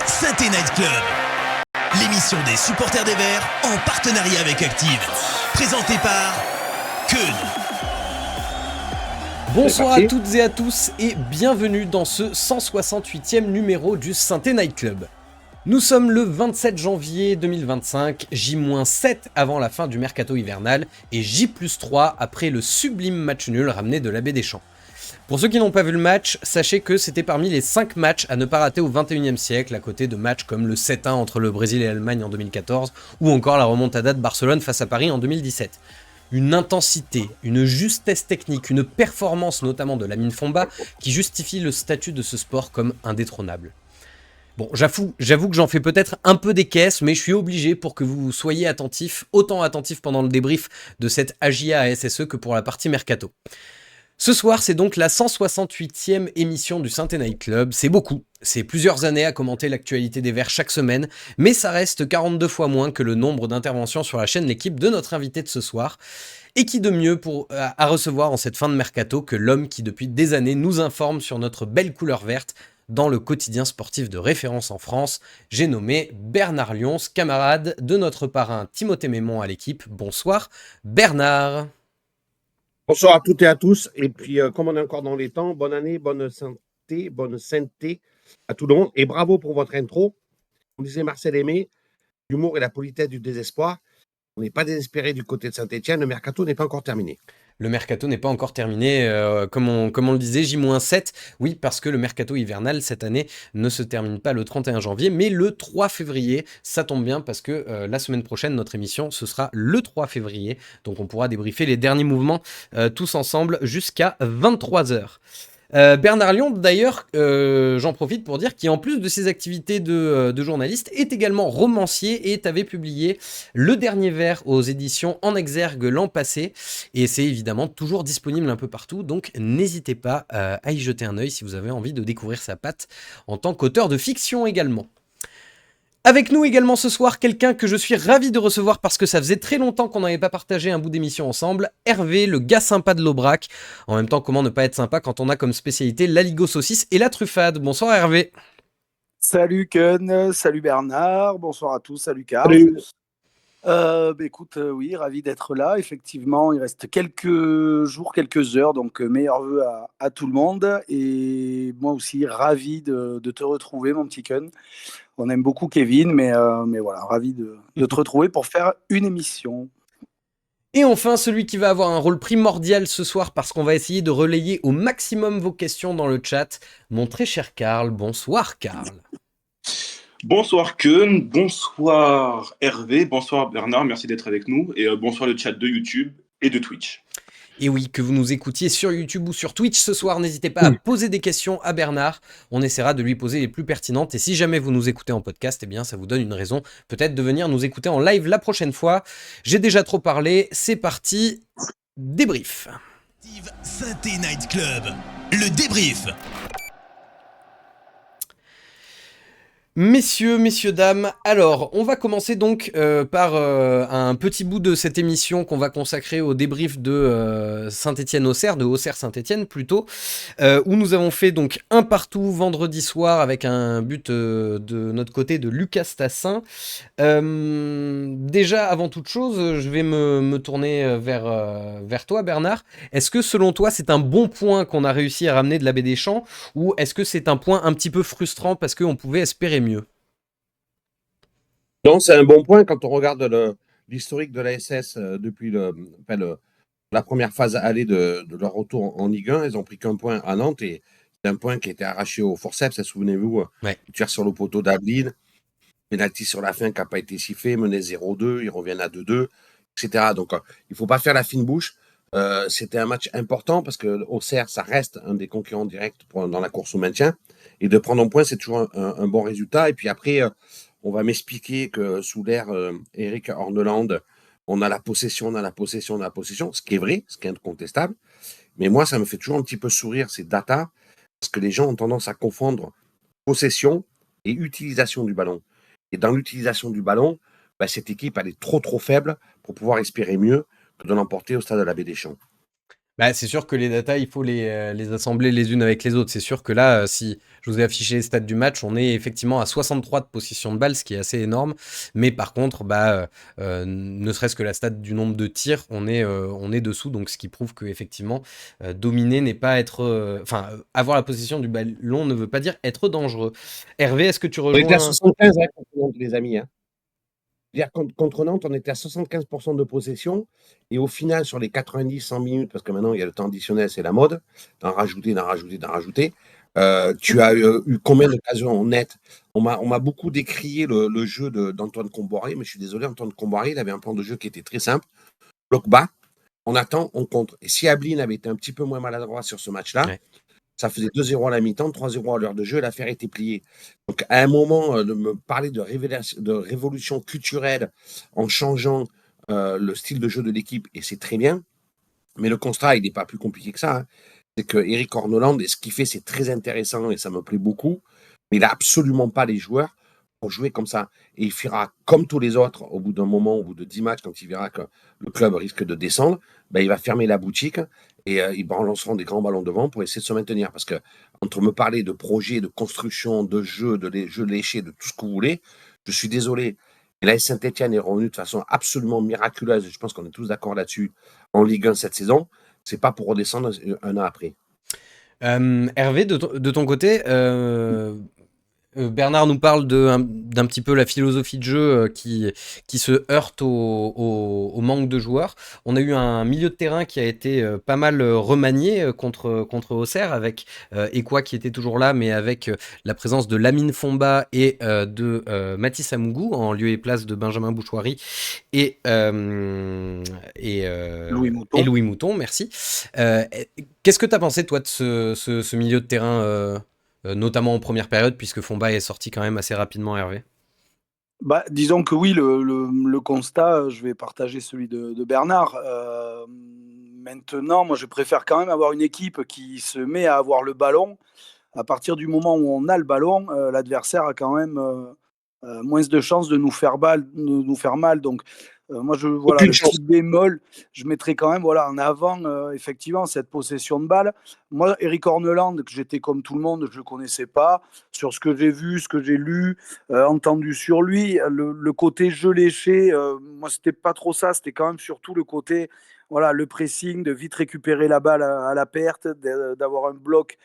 Saint-Étienne Night Club, l'émission des supporters des Verts en partenariat avec Active. Présentée par Keun. Bonsoir à toutes et à tous et bienvenue dans ce 168e numéro du Saint-Étienne Night Club. Nous sommes le 27 janvier 2025, J-7 avant la fin du mercato hivernal et J+3 après le sublime match nul ramené de la Baie des Champs. Pour ceux qui n'ont pas vu le match, sachez que c'était parmi les 5 matchs à ne pas rater au 21e siècle, à côté de matchs comme le 7-1 entre le Brésil et l'Allemagne en 2014, ou encore la remontada de Barcelone face à Paris en 2017. Une intensité, une justesse technique, une performance notamment de Lamine Fomba qui justifie le statut de ce sport comme indétrônable. Bon, j'avoue que j'en fais peut-être un peu des caisses, mais je suis obligé pour que vous soyez attentifs, autant attentifs pendant le débrief de cette AJA à SSE que pour la partie mercato. Ce soir, c'est donc la 168e émission du Saint-Étienne Night Club. C'est beaucoup. C'est plusieurs années à commenter l'actualité des Verts chaque semaine, mais ça reste 42 fois moins que le nombre d'interventions sur la chaîne L'équipe de notre invité de ce soir. Et qui de mieux à recevoir en cette fin de mercato que l'homme qui depuis des années nous informe sur notre belle couleur verte dans le quotidien sportif de référence en France. J'ai nommé Bernard Lyons, camarade de notre parrain Timothée Mémon à l'équipe. Bonsoir Bernard. Bonsoir à toutes et à tous. Et puis, comme on est encore dans les temps, bonne année, bonne santé, bonne sainteté à tout le monde. Et bravo pour votre intro. Comme disait Marcel Aimé, l'humour et la politesse du désespoir. On n'est pas désespéré du côté de Saint-Étienne. Le mercato n'est pas encore terminé. Le mercato n'est pas encore terminé, comme on le disait, J-7. Oui, parce que le mercato hivernal, cette année, ne se termine pas le 31 janvier, mais le 3 février. Ça tombe bien parce que la semaine prochaine, notre émission, ce sera le 3 février. Donc on pourra débriefer les derniers mouvements tous ensemble jusqu'à 23h. Bernard Lyons, d'ailleurs, j'en profite pour dire qu'en plus de ses activités de journaliste, est également romancier et avait publié Le Dernier Vers aux éditions En Exergue l'an passé. Et c'est évidemment toujours disponible un peu partout, donc n'hésitez pas à y jeter un œil si vous avez envie de découvrir sa patte en tant qu'auteur de fiction également. Avec nous également ce soir, quelqu'un que je suis ravi de recevoir parce que ça faisait très longtemps qu'on n'avait pas partagé un bout d'émission ensemble, Hervé, le gars sympa de l'Aubrac. En même temps, comment ne pas être sympa quand on a comme spécialité l'aligot saucisse et la truffade. Bonsoir Hervé. Salut Keun, salut Bernard, bonsoir à tous, salut Karl. Salut. Écoute, oui, ravi d'être là. Effectivement, il reste quelques jours, quelques heures, donc meilleurs vœux à tout le monde. Et moi aussi, ravi de te retrouver, mon petit Keun. On aime beaucoup Kevin, mais voilà, ravi de te retrouver pour faire une émission. Et enfin, celui qui va avoir un rôle primordial ce soir parce qu'on va essayer de relayer au maximum vos questions dans le chat, mon très cher Karl. Bonsoir Karl. Bonsoir Keun, bonsoir Hervé, bonsoir Bernard, merci d'être avec nous et bonsoir le chat de YouTube et de Twitch. Et oui, que vous nous écoutiez sur YouTube ou sur Twitch ce soir, n'hésitez pas à poser des questions à Bernard. On essaiera de lui poser les plus pertinentes. Et si jamais vous nous écoutez en podcast, eh bien, ça vous donne une raison peut-être de venir nous écouter en live la prochaine fois. J'ai déjà trop parlé, c'est parti, débrief. Saint-Étienne Night Club, le débrief. Messieurs, dames, alors on va commencer donc par un petit bout de cette émission qu'on va consacrer au débrief de Saint-Étienne-Auxerre, de Auxerre-Saint-Étienne plutôt, où nous avons fait donc un partout vendredi soir avec un but de notre côté de Lucas Tassin. Déjà, avant toute chose, je vais me tourner vers toi Bernard. Est-ce que selon toi c'est un bon point qu'on a réussi à ramener de la Baie des Champs, ou est-ce que c'est un point un petit peu frustrant parce qu'on pouvait espérer mieux? Non, c'est un bon point quand on regarde l'historique de la SS depuis la première phase allée de leur retour en Ligue 1. Ils ont pris qu'un point à Nantes et c'est un point qui a été arraché au forceps. Souvenez-vous, Ouais. ils tirent sur le poteau d'Ablin, pénalty sur la fin qui n'a pas été sifflé, mené 0-2, ils reviennent à 2-2, etc. Donc, il ne faut pas faire la fine bouche. C'était un match important parce que Auxerre, ça reste un des concurrents directs dans la course au maintien. Et de prendre un point, c'est toujours un bon résultat. Et puis après, on va m'expliquer que sous l'ère Eric Horneland, on a la possession, ce qui est vrai, ce qui est incontestable. Mais moi, ça me fait toujours un petit peu sourire ces datas parce que les gens ont tendance à confondre possession et utilisation du ballon. Et dans l'utilisation du ballon, cette équipe, elle est trop faible pour pouvoir espérer mieux que de l'emporter au stade de la Baie des Champs. Bah, c'est sûr que les datas, il faut les assembler les unes avec les autres. C'est sûr que là, si je vous ai affiché les stats du match, on est effectivement à 63 de possession de balle, ce qui est assez énorme. Mais par contre, ne serait-ce que la stat du nombre de tirs, on est dessous. Donc, ce qui prouve que effectivement, dominer n'est pas être, avoir la possession du ballon ne veut pas dire être dangereux. Hervé, est-ce que tu On était à rejoins? 75 hein, contre Nantes, les amis. Hein. C'est-à-dire, contre Nantes, on était à 75% de possession. Et au final, sur les 90-100 minutes, parce que maintenant, il y a le temps additionnel, c'est la mode, d'en rajouter, d'en rajouter, d'en rajouter. Tu as eu combien d'occasions nettes? On m'a beaucoup décrié le jeu d'Antoine Comboiré, mais je suis désolé, Antoine Comboiré, il avait un plan de jeu qui était très simple. Bloc bas, on attend, on contre. Et si Ablin avait été un petit peu moins maladroit sur ce match-là, Ouais. ça faisait 2-0 à la mi-temps, 3-0 à l'heure de jeu, l'affaire était pliée. Donc, à un moment, de me parler de révolution culturelle en changeant le style de jeu de l'équipe, et c'est très bien, mais le constat, il n'est pas plus compliqué que ça. Hein. C'est que Eric Horneland, et ce qu'il fait, c'est très intéressant et ça me plaît beaucoup, mais il n'a absolument pas les joueurs pour jouer comme ça. Et il fera comme tous les autres, au bout d'un moment, au bout de 10 matchs, quand il verra que le club risque de descendre, ben, il va fermer la boutique et ils balanceront des grands ballons devant pour essayer de se maintenir. Parce que, entre me parler de projets, de construction, de jeux, jeux léchés, de tout ce que vous voulez, je suis désolé. Et là, Saint-Etienne est revenu de façon absolument miraculeuse, je pense qu'on est tous d'accord là-dessus, en Ligue 1 cette saison. C'est pas pour redescendre un an après. Hervé, de ton côté, Bernard nous parle d'un petit peu la philosophie de jeu qui se heurte au manque de joueurs. On a eu un milieu de terrain qui a été pas mal remanié contre Auxerre avec Ekwa qui était toujours là, mais avec la présence de Lamine Fomba et de Mathis Amougou en lieu et place de Benjamin Bouchoirie et, Louis Mouton. et Louis Mouton, merci. Qu'est-ce que tu as pensé, toi, de ce milieu de terrain notamment en première période, puisque Fomba est sorti quand même assez rapidement, Hervé? Bah, disons que oui, le constat, je vais partager celui de Bernard. Maintenant, moi, je préfère quand même avoir une équipe qui se met à avoir le ballon. À partir du moment où on a le ballon, l'adversaire a quand même moins de chances de nous faire mal. Donc, moi, voilà, Aucune le petit chance. bémol, je mettrais quand même voilà, en avant effectivement cette possession de balle. Moi, Eric Horneland, que j'étais comme tout le monde, je ne le connaissais pas. Sur ce que j'ai vu, ce que j'ai lu, entendu sur lui, le côté jeu léché, moi, c'était pas trop ça. C'était quand même surtout le côté, voilà, le pressing, de vite récupérer la balle à la perte, d'avoir un bloc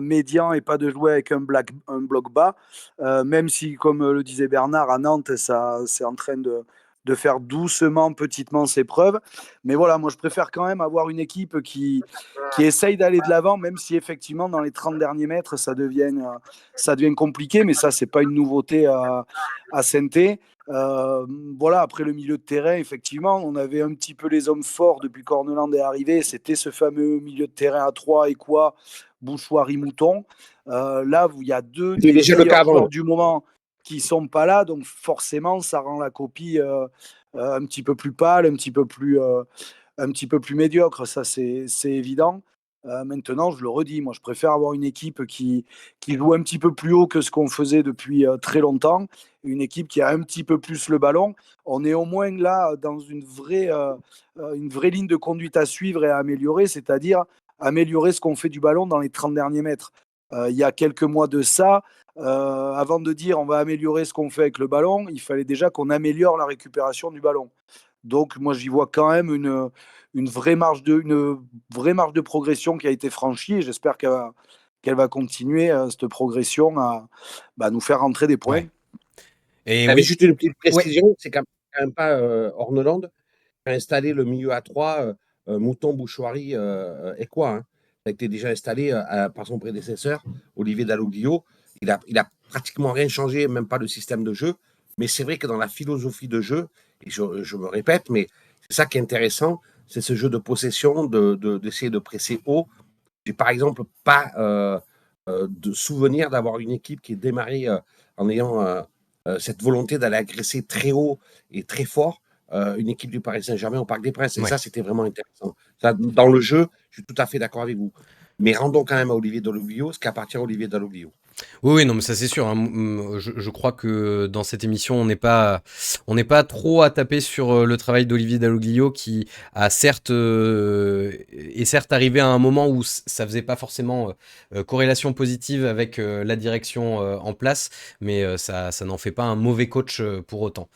médian et pas de jouer avec un bloc bas. Même si, comme le disait Bernard, à Nantes, ça c'est en train de faire doucement, petitement ses preuves. Mais voilà, moi je préfère quand même avoir une équipe qui essaye d'aller de l'avant, même si effectivement dans les 30 derniers mètres, ça devient compliqué. Mais ça, c'est pas une nouveauté à Saint-Étienne. Voilà, après le milieu de terrain, effectivement, on avait un petit peu les hommes forts depuis qu'Orneland est arrivé. C'était ce fameux milieu de terrain à 3 et quoi, Bouchoirie Mouton. Là, il y a deux C'était des déjà le cas meilleurs avant. joueurs du moment qui sont pas là, donc forcément, ça rend la copie un petit peu plus pâle, un petit peu plus médiocre. Ça, c'est évident. Maintenant, je le redis, moi, je préfère avoir une équipe qui joue un petit peu plus haut que ce qu'on faisait depuis très longtemps, une équipe qui a un petit peu plus le ballon. On est au moins là dans une vraie ligne de conduite à suivre et à améliorer, c'est-à-dire améliorer ce qu'on fait du ballon dans les 30 derniers mètres. Il y a quelques mois de ça, avant de dire on va améliorer ce qu'on fait avec le ballon, il fallait déjà qu'on améliore la récupération du ballon. Donc, moi, j'y vois quand même une vraie marge de progression qui a été franchie et j'espère qu'elle va continuer cette progression à nous faire rentrer des points. Ouais. Et J'avais oui. juste une petite Ouais. précision, c'est quand même pas Horneland qui a installé le milieu à 3, Mouton, Bouchoirie et quoi. Hein. Ça a été déjà installé par son prédécesseur, Olivier Dalloglio. Il a pratiquement rien changé, même pas le système de jeu. Mais c'est vrai que dans la philosophie de jeu, et je me répète, mais c'est ça qui est intéressant, c'est ce jeu de possession, d'essayer de presser haut. J'ai par exemple pas de souvenir d'avoir une équipe qui est démarrée en ayant cette volonté d'aller agresser très haut et très fort une équipe du Paris Saint-Germain au Parc des Princes. Et Ouais. ça, c'était vraiment intéressant. Ça, dans le jeu, je suis tout à fait d'accord avec vous. Mais rendons quand même à Olivier Dalloglio ce qu'appartient à Olivier Dalloglio. Oui, non, mais ça c'est sûr, hein. Je crois que dans cette émission, on n'est pas trop à taper sur le travail d'Olivier Dalloglio qui a certes est certes arrivé à un moment où ça faisait pas forcément corrélation positive avec la direction en place, mais ça n'en fait pas un mauvais coach pour autant.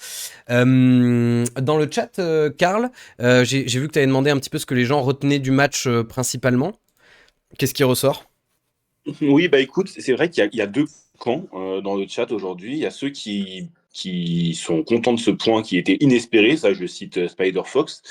Dans le chat, Karl, j'ai vu que tu avais demandé un petit peu ce que les gens retenaient du match principalement. Qu'est-ce qui ressort? Oui, bah écoute, c'est vrai qu'il y a deux camps dans le chat aujourd'hui. Il y a ceux qui sont contents de ce point qui était inespéré, ça je cite Spider Fox.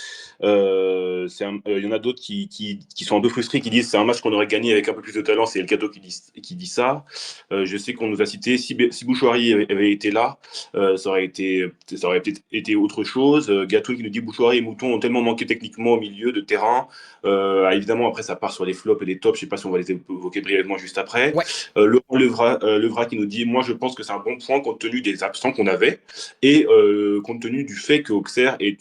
Il y en a d'autres qui sont un peu frustrés, qui disent c'est un match qu'on aurait gagné avec un peu plus de talent, c'est El Cato qui dit ça. Je sais qu'on nous a cité, si Bouchoirie avait été là, ça aurait peut-être été autre chose. Gatoué qui nous dit Bouchoirie et Mouton ont tellement manqué techniquement au milieu de terrain. Évidemment, après, ça part sur les flops et les tops. Je ne sais pas si on va les évoquer brièvement juste après. Ouais. Laurent Levra qui nous dit moi, je pense que c'est un bon point compte tenu des absents qu'on avait et compte tenu du fait que Auxerre est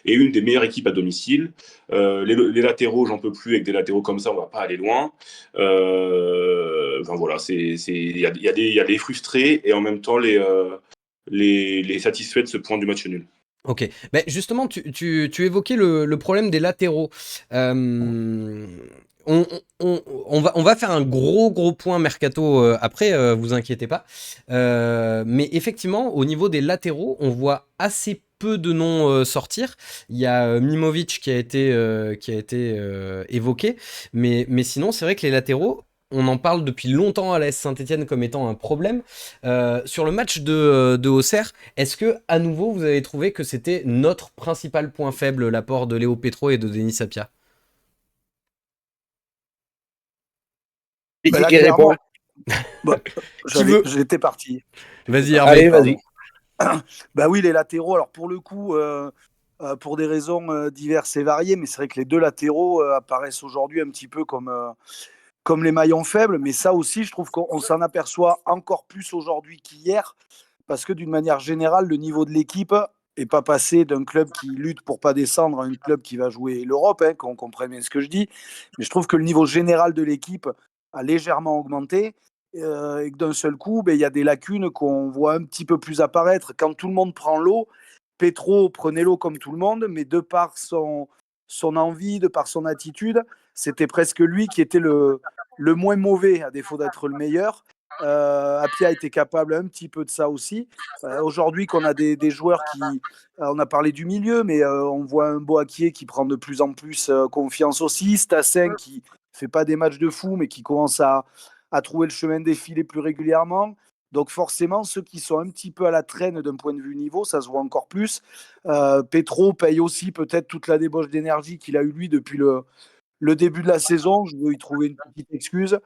une des meilleures équipes à domicile. Les latéraux, j'en peux plus. Avec des latéraux comme ça, on ne va pas aller loin. Enfin, voilà, il y a des frustrés et en même temps les satisfaits de ce point du match nul. Ok, ben justement, tu évoquais le problème des latéraux. Euh, on va faire un gros point mercato après, vous inquiétez pas. Mais effectivement, au niveau des latéraux, on voit assez peu de noms sortir. Il y a Mimovic qui a été évoqué, mais sinon, c'est vrai que les latéraux, on en parle depuis longtemps à l'AS Saint-Etienne comme étant un problème. Sur le match de Auxerre, est-ce que, à nouveau, vous avez trouvé que c'était notre principal point faible, l'apport de Léo Petro et de Denis Sapia? C'est Bah qui là, qui répond? clairement, bah, Qui veut? j'étais parti. Vas-y, Allez, Hervé. vas-y. Bah oui, les latéraux, alors pour le coup, pour des raisons diverses et variées, mais c'est vrai que les deux latéraux apparaissent aujourd'hui un petit peu comme les maillons faibles, mais ça aussi, je trouve qu'on s'en aperçoit encore plus aujourd'hui qu'hier, parce que d'une manière générale, le niveau de l'équipe est pas passé d'un club qui lutte pour pas descendre à un club qui va jouer l'Europe, hein, qu'on comprenne bien ce que je dis, mais je trouve que le niveau général de l'équipe a légèrement augmenté, et que d'un seul coup, ben, il y a des lacunes qu'on voit un petit peu plus apparaître. Quand tout le monde prend l'eau, Petro prenait l'eau comme tout le monde, mais de par son envie, de par son attitude, c'était presque lui qui était le moins mauvais, à défaut d'être le meilleur. Apia était capable un petit peu de ça aussi. Aujourd'hui, qu'on a des joueurs qui. On a parlé du milieu, mais on voit un Boakier qui prend de plus en plus confiance aussi. Stassin qui fait pas des matchs de fou, mais qui commence à trouver le chemin des filets plus régulièrement. Donc forcément, ceux qui sont un petit peu à la traîne d'un point de vue niveau, ça se voit encore plus. Petro paye aussi peut-être toute la débauche d'énergie qu'il a eu lui depuis le début de la saison. Je veux y trouver une petite excuse.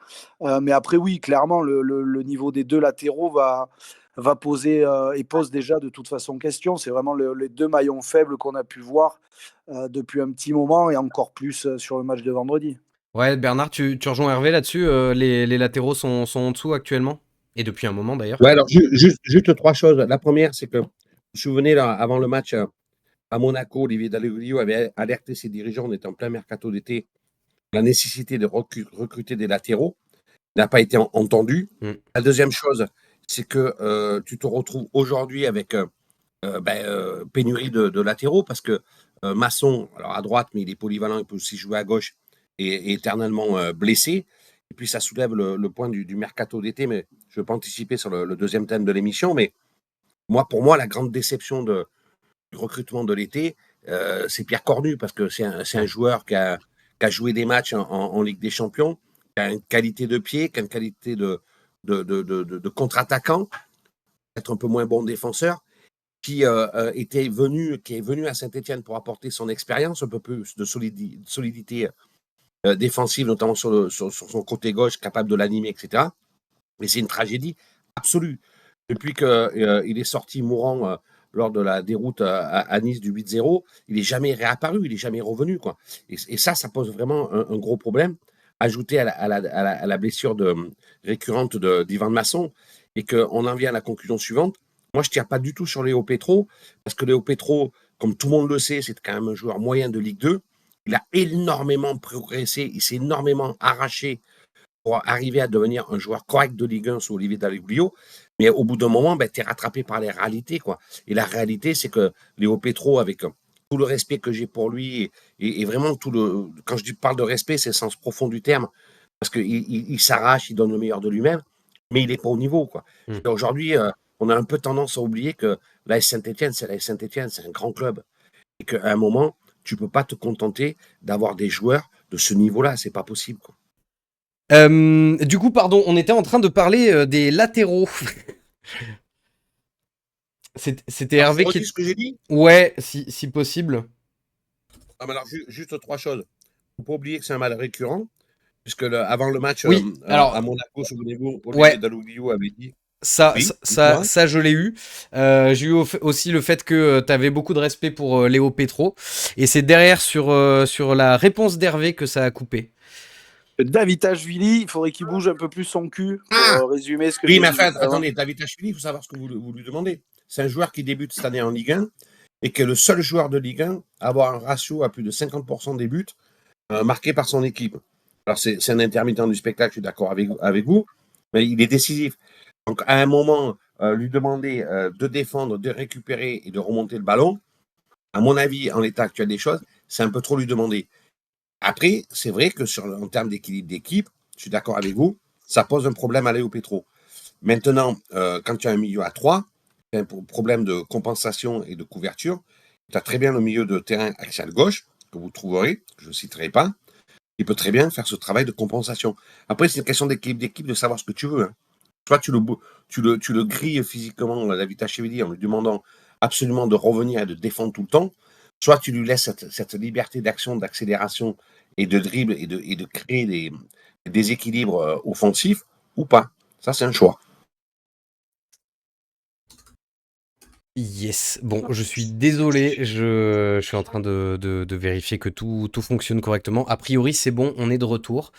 Mais après, oui, clairement, le niveau des deux latéraux va poser et pose déjà de toute façon question. C'est vraiment les deux maillons faibles qu'on a pu voir depuis un petit moment et encore plus sur le match de vendredi. Ouais, Bernard, tu rejoins Hervé là-dessus. Les latéraux sont en dessous actuellement. Et depuis un moment d'ailleurs. Ouais, alors juste trois choses. La première, c'est que vous vous souvenez, là, avant le match à Monaco, Olivier Dalloglio avait alerté ses dirigeants, on était en plein mercato d'été, la nécessité de recruter des latéraux. Il n'a pas été entendu. Mm. La deuxième chose, c'est que tu te retrouves aujourd'hui avec pénurie de latéraux parce que Masson, alors à droite, mais il est polyvalent, il peut aussi jouer à gauche, est éternellement blessé. Et puis ça soulève le point du mercato d'été, mais je ne veux pas anticiper sur le deuxième thème de l'émission. Mais pour moi, la grande déception du recrutement de l'été, c'est Pierre Cornu, parce que c'est un joueur qui a joué des matchs en Ligue des Champions, qui a une qualité de pied, qui a une qualité de contre-attaquant, être un peu moins bon défenseur, qui est venu à Saint-Etienne pour apporter son expérience, un peu plus de solidité défensive, notamment sur son côté gauche, capable de l'animer, etc. Mais c'est une tragédie absolue. Depuis qu'il est sorti mourant lors de la déroute à Nice du 8-0, il n'est jamais réapparu, il n'est jamais revenu, quoi. Et ça pose vraiment un gros problème, ajouté à la blessure récurrente d'Ivan Masson, et qu'on en vient à la conclusion suivante. Moi, je ne tire pas du tout sur Léo Petro, parce que Léo Petro, comme tout le monde le sait, c'est quand même un joueur moyen de Ligue 2. Il a énormément progressé, il s'est énormément arraché pour arriver à devenir un joueur correct de Ligue 1 sous Olivier Dalloglio. Mais au bout d'un moment, ben, tu es rattrapé par les réalités, quoi. Et la réalité, c'est que Léo Petro, avec tout le respect que j'ai pour lui, et vraiment quand je parle de respect, c'est le sens profond du terme, parce qu'il s'arrache, il donne le meilleur de lui-même, mais il n'est pas au niveau, quoi. Mm. Et aujourd'hui, on a un peu tendance à oublier que l'AS Saint-Etienne, c'est l'AS Saint-Etienne, c'est un grand club. Et qu'à un moment, tu peux pas te contenter d'avoir des joueurs de ce niveau-là, c'est pas possible, quoi. Du coup, pardon, on était en train de parler des latéraux. C'était Alors, je Hervé redis qui... ce que j'ai dit. Ouais, si possible. Ah, mais alors, juste trois choses. Faut pas oublier que c'est un mal récurrent, puisque avant le match Oui, à alors, Monaco, souvenez-vous, Olivier ouais, Dalloglio avait dit. ça, ça, Oui, ça, dites-moi. ça, je l'ai eu. J'ai eu aussi le fait que tu avais beaucoup de respect pour Léo Petro. Et c'est derrière sur la réponse d'Hervé que ça a coupé. Davitashvili, il faudrait qu'il bouge un peu plus son cul pour Ah résumer ce que oui, j'ai mais dit enfin, juste avant. attendez, Davitashvili, il faut savoir ce que vous lui demandez. C'est un joueur qui débute cette année en Ligue 1 et qui est le seul joueur de Ligue 1 à avoir un ratio à plus de 50% des buts marqués par son équipe. Alors, c'est un intermittent du spectacle, je suis d'accord avec vous, mais il est décisif. Donc, à un moment, lui demander de défendre, de récupérer et de remonter le ballon, à mon avis, en l'état actuel des choses, c'est un peu trop lui demander. Après, c'est vrai que en termes d'équilibre d'équipe, je suis d'accord avec vous, ça pose un problème à Léo Petro. Maintenant, quand tu as un milieu à 3, tu as un problème de compensation et de couverture. Tu as très bien le milieu de terrain axial gauche, que vous trouverez, que je ne citerai pas. Il peut très bien faire ce travail de compensation. Après, c'est une question d'équipe, de savoir ce que tu veux. Hein. Soit tu le grilles physiquement, Davitashvili, en lui demandant absolument de revenir et de défendre tout le temps. Soit tu lui laisses cette liberté d'action, d'accélération et de dribble et de créer des équilibres offensifs ou pas. Ça, c'est un choix. Yes. Bon, je suis désolé, je suis en train de vérifier que tout fonctionne correctement. A priori, c'est bon, on est de retour.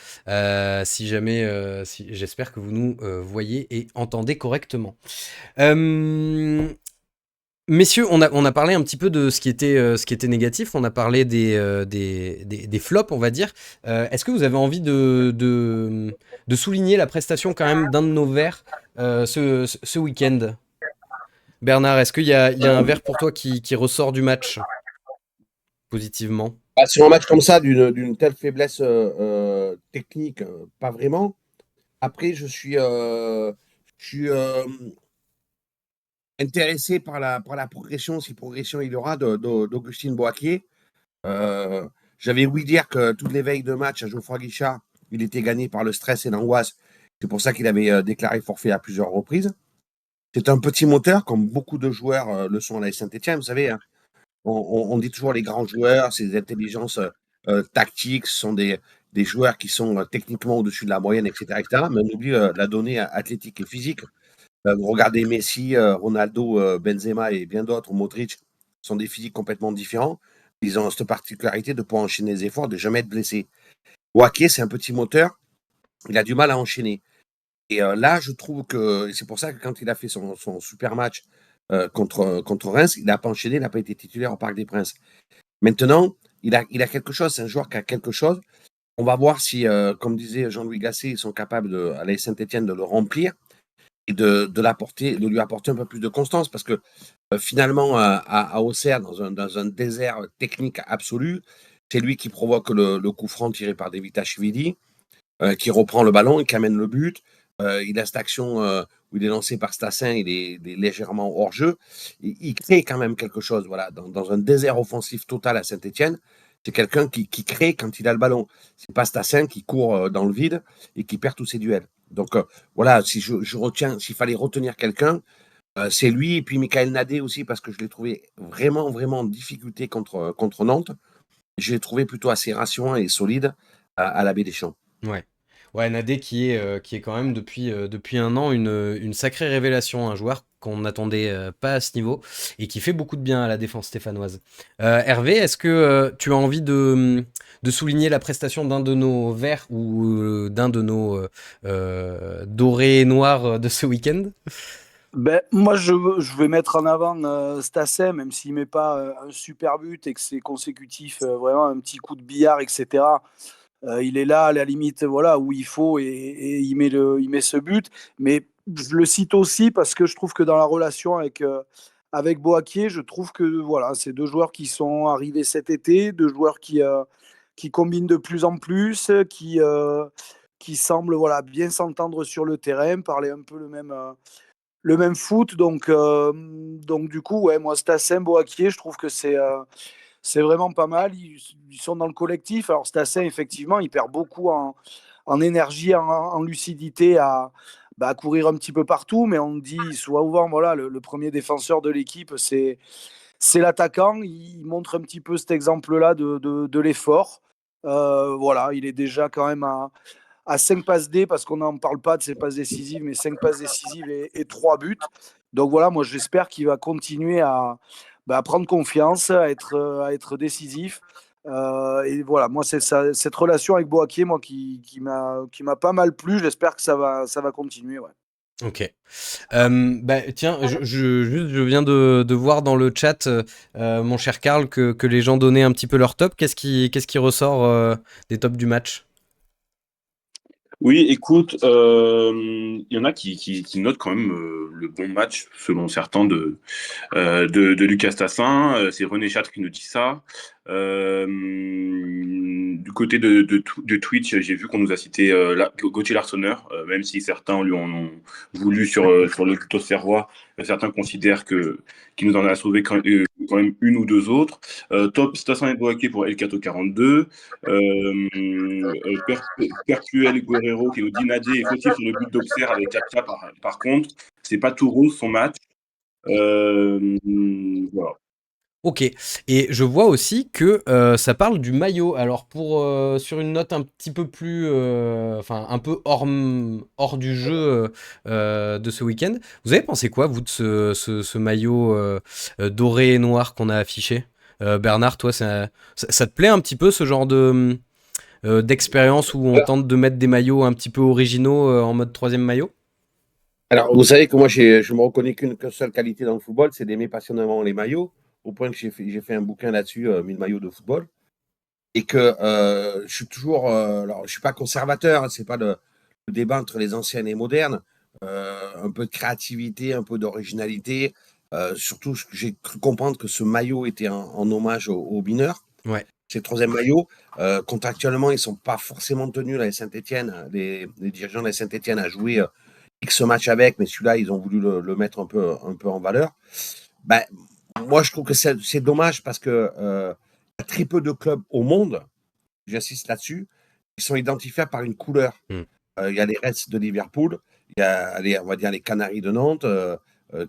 Si jamais, j'espère que vous nous voyez et entendez correctement. Messieurs, on a parlé un petit peu de ce qui était négatif. On a parlé des flops, on va dire. Est-ce que vous avez envie de souligner la prestation quand même d'un de nos verts ce week-end? Bernard, est-ce qu'il y a un vert pour toi qui ressort du match positivement? Sur un match comme ça, d'une telle faiblesse technique, pas vraiment. Après, je suis intéressé par la progression, si progression il y aura, d'Augustin Boaquier. J'avais ouï dire que toutes les veilles de match à Geoffroy Guichard, il était gagné par le stress et l'angoisse. C'est pour ça qu'il avait déclaré forfait à plusieurs reprises. C'est un petit moteur, comme beaucoup de joueurs le sont à la Saint-Etienne. Vous savez, hein, on dit toujours les grands joueurs, c'est des intelligences tactiques, ce sont des joueurs qui sont techniquement au-dessus de la moyenne, etc., etc. Mais on oublie la donnée athlétique et physique. Vous regardez Messi, Ronaldo, Benzema et bien d'autres, Modric, sont des physiques complètement différents. Ils ont cette particularité de pouvoir enchaîner les efforts, de jamais être blessés. Waké, c'est un petit moteur, il a du mal à enchaîner. Et là, je trouve que, et c'est pour ça que quand il a fait son super match contre Reims, il n'a pas enchaîné, il n'a pas été titulaire au Parc des Princes. Maintenant, il a quelque chose, c'est un joueur qui a quelque chose. On va voir si, comme disait Jean-Louis Gasset, ils sont capables, à la Saint-Etienne, de le remplir et de lui apporter un peu plus de constance, parce que finalement, à Auxerre, dans un désert technique absolu, c'est lui qui provoque le coup franc tiré par Davitashvili, qui reprend le ballon et qui amène le but. Il a cette action où il est lancé par Stassin, il est légèrement hors jeu. Il crée quand même quelque chose. Voilà, dans un désert offensif total à Saint-Etienne, c'est quelqu'un qui crée quand il a le ballon. C'est pas Stassin qui court dans le vide et qui perd tous ses duels. Donc voilà, si je retiens, s'il fallait retenir quelqu'un, c'est lui et puis Michael Nadé aussi, parce que je l'ai trouvé vraiment, vraiment en difficulté contre Nantes. Je l'ai trouvé plutôt assez rassurant et solide à la Baie des Champs. Ouais. Ouais, Nadé qui est quand même depuis un an une sacrée révélation, un joueur qu'on n'attendait pas à ce niveau et qui fait beaucoup de bien à la défense stéphanoise. Hervé, est-ce que tu as envie de souligner la prestation d'un de nos verts ou d'un de nos dorés et noirs de ce week-end? Ben, moi, je vais mettre en avant Stassin, même s'il ne met pas un super but et que c'est consécutif, vraiment un petit coup de billard, etc. Il est là à la limite, voilà, où il faut et il met ce but. Mais je le cite aussi parce que je trouve que dans la relation avec Boakier, je trouve que voilà, c'est deux joueurs qui sont arrivés cet été, deux joueurs qui combinent de plus en plus, qui semblent voilà, bien s'entendre sur le terrain, parler un peu le même foot. Donc du coup, ouais, moi, Stassin, Boakier, je trouve que c'est vraiment pas mal. Ils sont dans le collectif. Alors, Stassin, effectivement, il perd beaucoup en énergie, en lucidité à courir un petit peu partout. Mais on dit souvent, voilà, le premier défenseur de l'équipe, c'est l'attaquant. Il montre un petit peu cet exemple-là de l'effort. Voilà, il est déjà quand même à 5 passes D, parce qu'on n'en parle pas de ses passes décisives, mais 5 passes décisives et 3 buts. Donc voilà, moi j'espère qu'il va continuer à prendre confiance, à être décisif. Et voilà, moi c'est cette relation avec Boakier, moi qui m'a pas mal plu. J'espère que ça va continuer. Ouais. Ok. Bah, tiens, je viens de voir dans le chat, mon cher Karl, que les gens donnaient un petit peu leur top. Qu'est-ce qui ressort des tops du match? Oui, écoute, il y en a qui notent quand même le bon match, selon certains, de Lucas Tassin. C'est René Chatre qui nous dit ça. Du côté de Twitch, j'ai vu qu'on nous a cité Gauthier Larsonneur, même si certains lui en ont voulu sur le tuto serrois. Certains considèrent qu'il nous en a sauvé quand même une ou deux autres. Top Tassin et Boaké pour Elkato 42. Perpuel Guerrero qui nous dit Nadé est fautif sur le but d'Auxerre avec Capia. Par contre, c'est pas tout rose son match. Voilà. Ok, et je vois aussi que ça parle du maillot. Alors sur une note un petit peu plus, enfin un peu hors du jeu de ce week-end, vous avez pensé quoi vous de ce maillot doré et noir qu'on a affiché? Bernard, toi, ça te plaît un petit peu ce genre d'expérience où on tente de mettre des maillots un petit peu originaux en mode troisième maillot? Alors, vous savez que moi, je me reconnais qu'une seule qualité dans le football, c'est d'aimer passionnément les maillots, au point que j'ai fait un bouquin là-dessus, 1000 maillots de football, et que je suis toujours, alors je suis pas conservateur, hein, c'est pas le débat entre les anciens et les modernes, un peu de créativité, un peu d'originalité, surtout j'ai cru comprendre que ce maillot était en hommage aux mineurs. Ouais. C'est le troisième maillot. Contractuellement, ils sont pas forcément tenus, là, les Saint-Etienne, les dirigeants de la Saint-Etienne à jouer X match avec, mais celui-là, ils ont voulu le mettre un peu en valeur. Ben, moi, je trouve que c'est dommage parce que y a très peu de clubs au monde, j'insiste là-dessus, qui sont identifiables par une couleur. Mm. Il y a les Reds de Liverpool, il y a on va dire les Canaries de Nantes,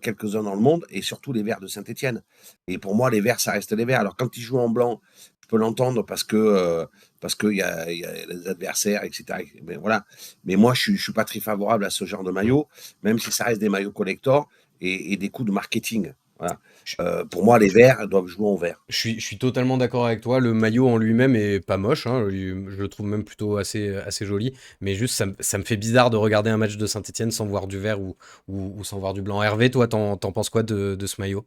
quelques-uns dans le monde, et surtout les Verts de Saint-Etienne. Et pour moi, les Verts, ça reste les Verts. Alors quand ils jouent en blanc, je peux l'entendre parce que il y a les adversaires, etc. Mais voilà. Mais moi, je suis pas très favorable à ce genre de maillot, même si ça reste des maillots collector et des coups de marketing. Voilà. Pour moi, les Verts doivent jouer en vert. Je suis totalement d'accord avec toi. Le maillot en lui-même est pas moche, hein. Je le trouve même plutôt assez joli. Mais juste, ça me fait bizarre de regarder un match de Saint-Etienne sans voir du vert ou sans voir du blanc. Hervé, toi, t'en penses quoi de ce maillot?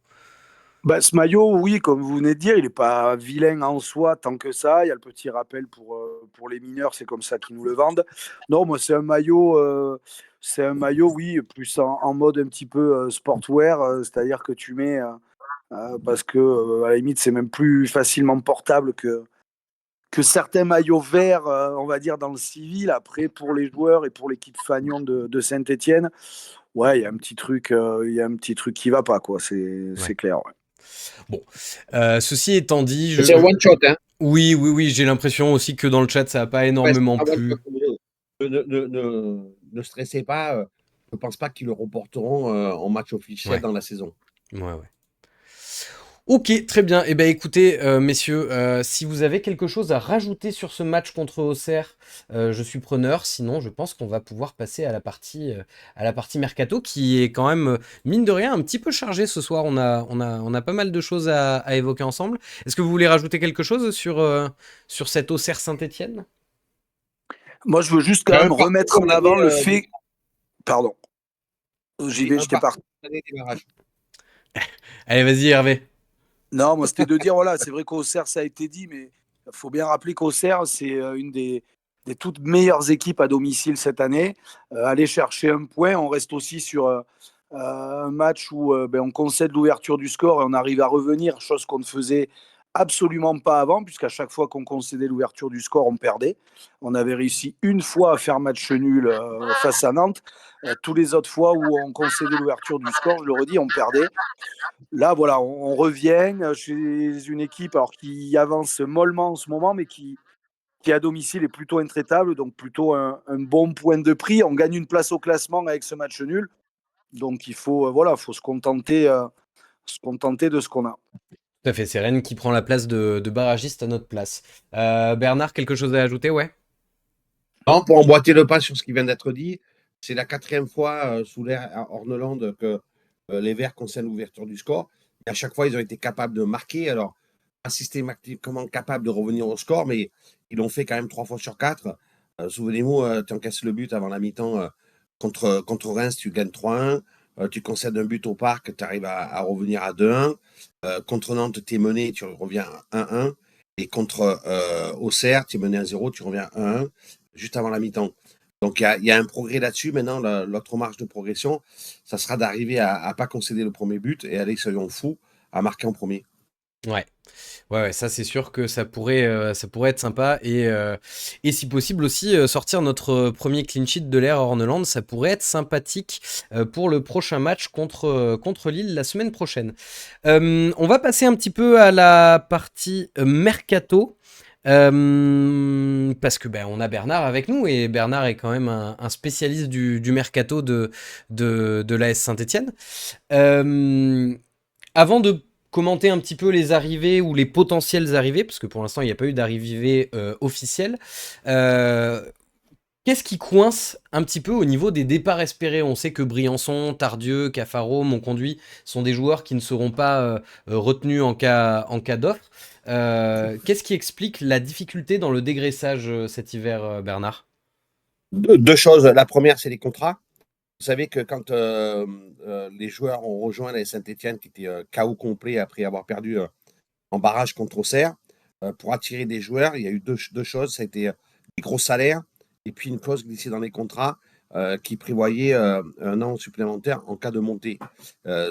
Bah, ce maillot, oui, comme vous venez de dire, il n'est pas vilain en soi tant que ça. Il y a le petit rappel pour les mineurs, c'est comme ça qu'ils nous le vendent. Non, moi, c'est un maillot, oui, plus en mode un petit peu sportwear, c'est-à-dire que tu mets, parce que à la limite, c'est même plus facilement portable que certains maillots verts, on va dire, dans le civil. Après, pour les joueurs et pour l'équipe fanion de Saint-Etienne, ouais, il y a un petit truc qui va pas, quoi, Ouais. c'est clair. Ouais. Bon, ceci étant dit, C'est un one shot, hein. oui, oui, oui, j'ai l'impression aussi que dans le chat, ça a pas Ouais, c'est énormément un one plu. shot. Ne stressez pas. Je ne pense pas qu'ils le reporteront en match officiel Ouais, dans la saison. ouais, ouais. Ok, très bien. Eh ben, écoutez, messieurs, si vous avez quelque chose à rajouter sur ce match contre Auxerre, je suis preneur. Sinon, je pense qu'on va pouvoir passer à la partie mercato, qui est quand même, mine de rien, un petit peu chargée ce soir. On a pas mal de choses à évoquer ensemble. Est-ce que vous voulez rajouter quelque chose sur cet Auxerre Saint-Étienne? Moi, je veux juste quand même Un parcours remettre en condamné, avant le fait. Pardon, j'y vais, un j'étais parti. parcours condamné démarrage. Allez, vas-y, Hervé. Non, moi, c'était de dire, voilà, c'est vrai qu'Auxerre, ça a été dit, mais il faut bien rappeler qu'Auxerre, c'est une des toutes meilleures équipes à domicile cette année. Aller chercher un point, on reste aussi sur un match où on concède l'ouverture du score et on arrive à revenir, chose qu'on ne faisait absolument pas avant, puisqu'à chaque fois qu'on concédait l'ouverture du score, on perdait. On avait réussi une fois à faire match nul face à Nantes. Tous les autres fois où on concédait l'ouverture du score, je le redis, on perdait. Là, voilà, on revient chez une équipe alors, qui avance mollement en ce moment, mais qui à domicile est plutôt intraitable, donc plutôt un bon point de prix. On gagne une place au classement avec ce match nul. Donc il faut, faut se contenter de ce qu'on a. Tout à fait, c'est Rennes qui prend la place de barragiste à notre place. Bernard, quelque chose à ajouter, ouais? Non, pour emboîter le pas sur ce qui vient d'être dit, c'est la 4e fois sous l'ère Orneland que les Verts concernent l'ouverture du score. Et à chaque fois, ils ont été capables de marquer. Alors, pas systématiquement capables de revenir au score, mais ils l'ont fait quand même 3 fois sur 4. Souvenez-vous, tu encaisses le but avant la mi-temps contre Reims, tu gagnes 3-1. Tu concèdes un but au parc, tu arrives à revenir à 2-1. Contre Nantes, tu es mené, tu reviens à 1-1. Et contre Auxerre, tu es mené à 0, tu reviens à 1-1 juste avant la mi-temps. Donc il y a un progrès là-dessus. Maintenant, l'autre marge de progression, ça sera d'arriver à ne pas concéder le premier but et aller, soyons fous, à marquer en premier. Ouais, ça c'est sûr que ça pourrait être sympa et si possible aussi sortir notre premier clean sheet de l'ère Orneland, ça pourrait être sympathique pour le prochain match contre Lille la semaine prochaine. On va passer un petit peu à la partie mercato. Parce que on a Bernard avec nous et Bernard est quand même un spécialiste du mercato de l'AS Saint-Etienne. Avant de commenter un petit peu les arrivées ou les potentielles arrivées, parce que pour l'instant il n'y a pas eu d'arrivée officielle, qu'est-ce qui coince un petit peu au niveau des départs espérés? On sait que Briançon, Tardieu, Cafaro, Monconduit sont des joueurs qui ne seront pas retenus en cas d'offre. Qu'est-ce qui explique la difficulté dans le dégraissage cet hiver, Bernard? Deux choses. La première, c'est les contrats. Vous savez que quand les joueurs ont rejoint la Saint-Etienne, qui était KO complet après avoir perdu en barrage contre Auxerre, pour attirer des joueurs, il y a eu deux choses. Ça a été des gros salaires et puis une clause glissée dans les contrats qui prévoyait 1 an supplémentaire en cas de montée.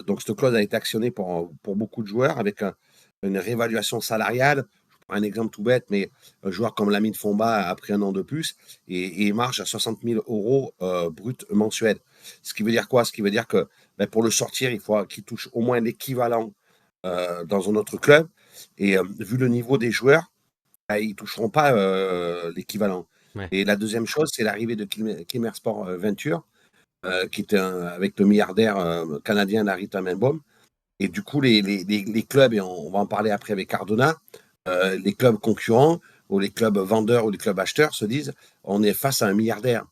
Donc cette clause a été actionnée pour beaucoup de joueurs avec une réévaluation salariale. Je prends un exemple tout bête, mais un joueur comme Lamine Fomba a pris 1 an de plus et marche à 60 000 euros brut mensuels. Ce qui veut dire quoi? Ce qui veut dire que pour le sortir, il faut qu'il touche au moins l'équivalent dans un autre club. Et vu le niveau des joueurs, ils ne toucheront pas l'équivalent. Ouais. Et la deuxième chose, c'est l'arrivée de Kimmersport Venture, qui est avec le milliardaire canadien Larry Tannenbaum. Et du coup, les clubs, et on va en parler après avec Cardona, les clubs concurrents ou les clubs vendeurs ou les clubs acheteurs se disent on est face à un milliardaire.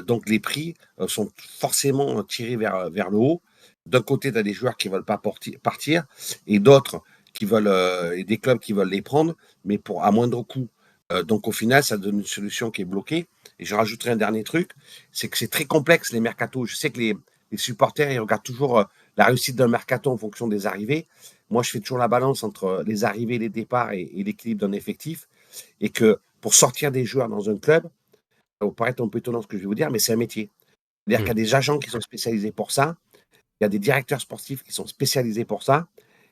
Donc les prix sont forcément tirés vers le haut. D'un côté, tu as des joueurs qui ne veulent pas partir et d'autres qui veulent, et des clubs qui veulent les prendre, mais à moindre coût. Donc au final, ça donne une solution qui est bloquée. Et je rajouterai un dernier truc, c'est que c'est très complexe les mercatos. Je sais que les supporters, ils regardent toujours la réussite d'un mercato en fonction des arrivées. Moi, je fais toujours la balance entre les arrivées, les départs et l'équilibre d'un effectif. Et que pour sortir des joueurs dans un club, ça va paraître un peu étonnant ce que je vais vous dire, mais c'est un métier. C'est-à-dire qu'il y a des agents qui sont spécialisés pour ça, il y a des directeurs sportifs qui sont spécialisés pour ça,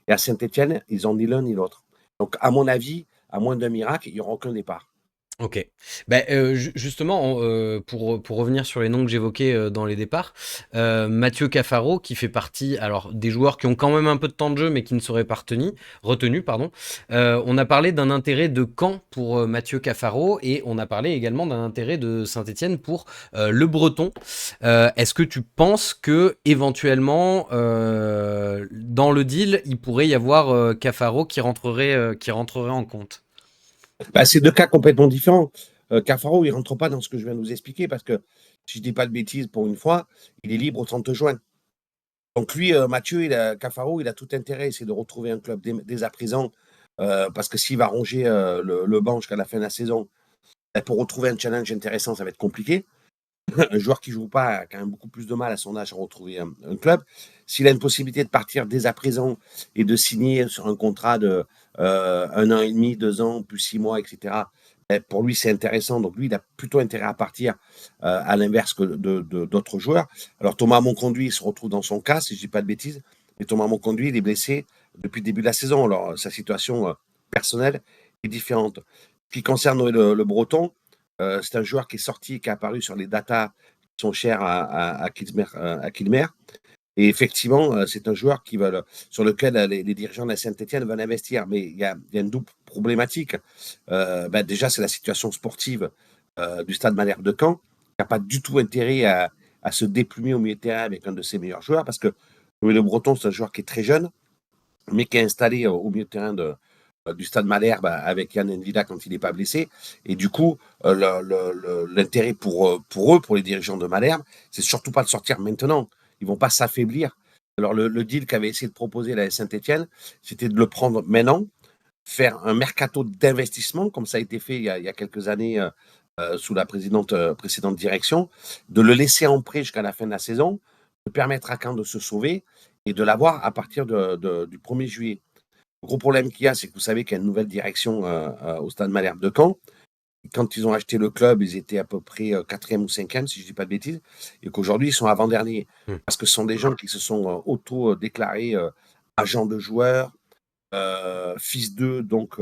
et à Saint-Etienne, ils n'ont ni l'un ni l'autre. Donc, à mon avis, à moins d'un miracle, il n'y aura aucun départ. Ok. Justement, pour revenir sur les noms que j'évoquais dans les départs, Mathieu Cafaro, qui fait partie des joueurs qui ont quand même un peu de temps de jeu, mais qui ne seraient pas retenus. On a parlé d'un intérêt de Caen pour Mathieu Cafaro, et on a parlé également d'un intérêt de Saint-Etienne pour le Breton. Est-ce que tu penses que éventuellement, dans le deal, il pourrait y avoir Cafaro qui rentrerait en compte? C'est 2 cas complètement différents. Cafaro, il ne rentre pas dans ce que je viens de vous expliquer parce que, si je ne dis pas de bêtises pour une fois, il est libre au 30 juin. Donc lui, Mathieu, Cafaro, il a tout intérêt, c'est de retrouver un club dès à présent, parce que s'il va ronger le banc jusqu'à la fin de la saison, pour retrouver un challenge intéressant, ça va être compliqué. Un joueur qui ne joue pas a quand même beaucoup plus de mal à son âge à retrouver un club. S'il a une possibilité de partir dès à présent et de signer sur un contrat de 1 an et demi, 2 ans, plus 6 mois, etc., pour lui, c'est intéressant. Donc, lui, il a plutôt intérêt à partir à l'inverse que d'autres joueurs. Alors, Thomas Monconduit, il se retrouve dans son cas, si je ne dis pas de bêtises. Mais Thomas Monconduit, il est blessé depuis le début de la saison. Alors, sa situation personnelle est différente. Ce qui concerne le Breton, c'est un joueur qui est sorti, qui est apparu sur les datas qui sont chères à Kilmer. Et effectivement, c'est un joueur sur lequel les dirigeants de la Saint-Etienne veulent investir. Mais il y a une double problématique. Déjà, c'est la situation sportive du Stade Malherbe de Caen, qui n'a pas du tout intérêt à se déplumer au milieu de terrain avec un de ses meilleurs joueurs, parce que le Breton, c'est un joueur qui est très jeune, mais qui est installé au milieu de terrain du Stade Malherbe avec Yann N'Vila quand il n'est pas blessé. Et du coup, l'intérêt pour eux, pour les dirigeants de Malherbe, c'est surtout pas de sortir maintenant. Ils vont pas s'affaiblir. Alors, le deal qu'avait essayé de proposer la Saint-Etienne, c'était de le prendre maintenant, faire un mercato d'investissement, comme ça a été fait il y a quelques années sous la précédente direction, de le laisser en prêt jusqu'à la fin de la saison, de permettre à Caen de se sauver et de l'avoir à partir du 1er juillet. Le gros problème qu'il y a, c'est que vous savez qu'il y a une nouvelle direction au Stade Malherbe de Caen. Quand ils ont acheté le club, ils étaient à peu près 4e ou 5e, si je ne dis pas de bêtises, et qu'aujourd'hui, ils sont avant-derniers. Parce que ce sont des gens qui se sont auto-déclarés agents de joueurs, fils d'eux, donc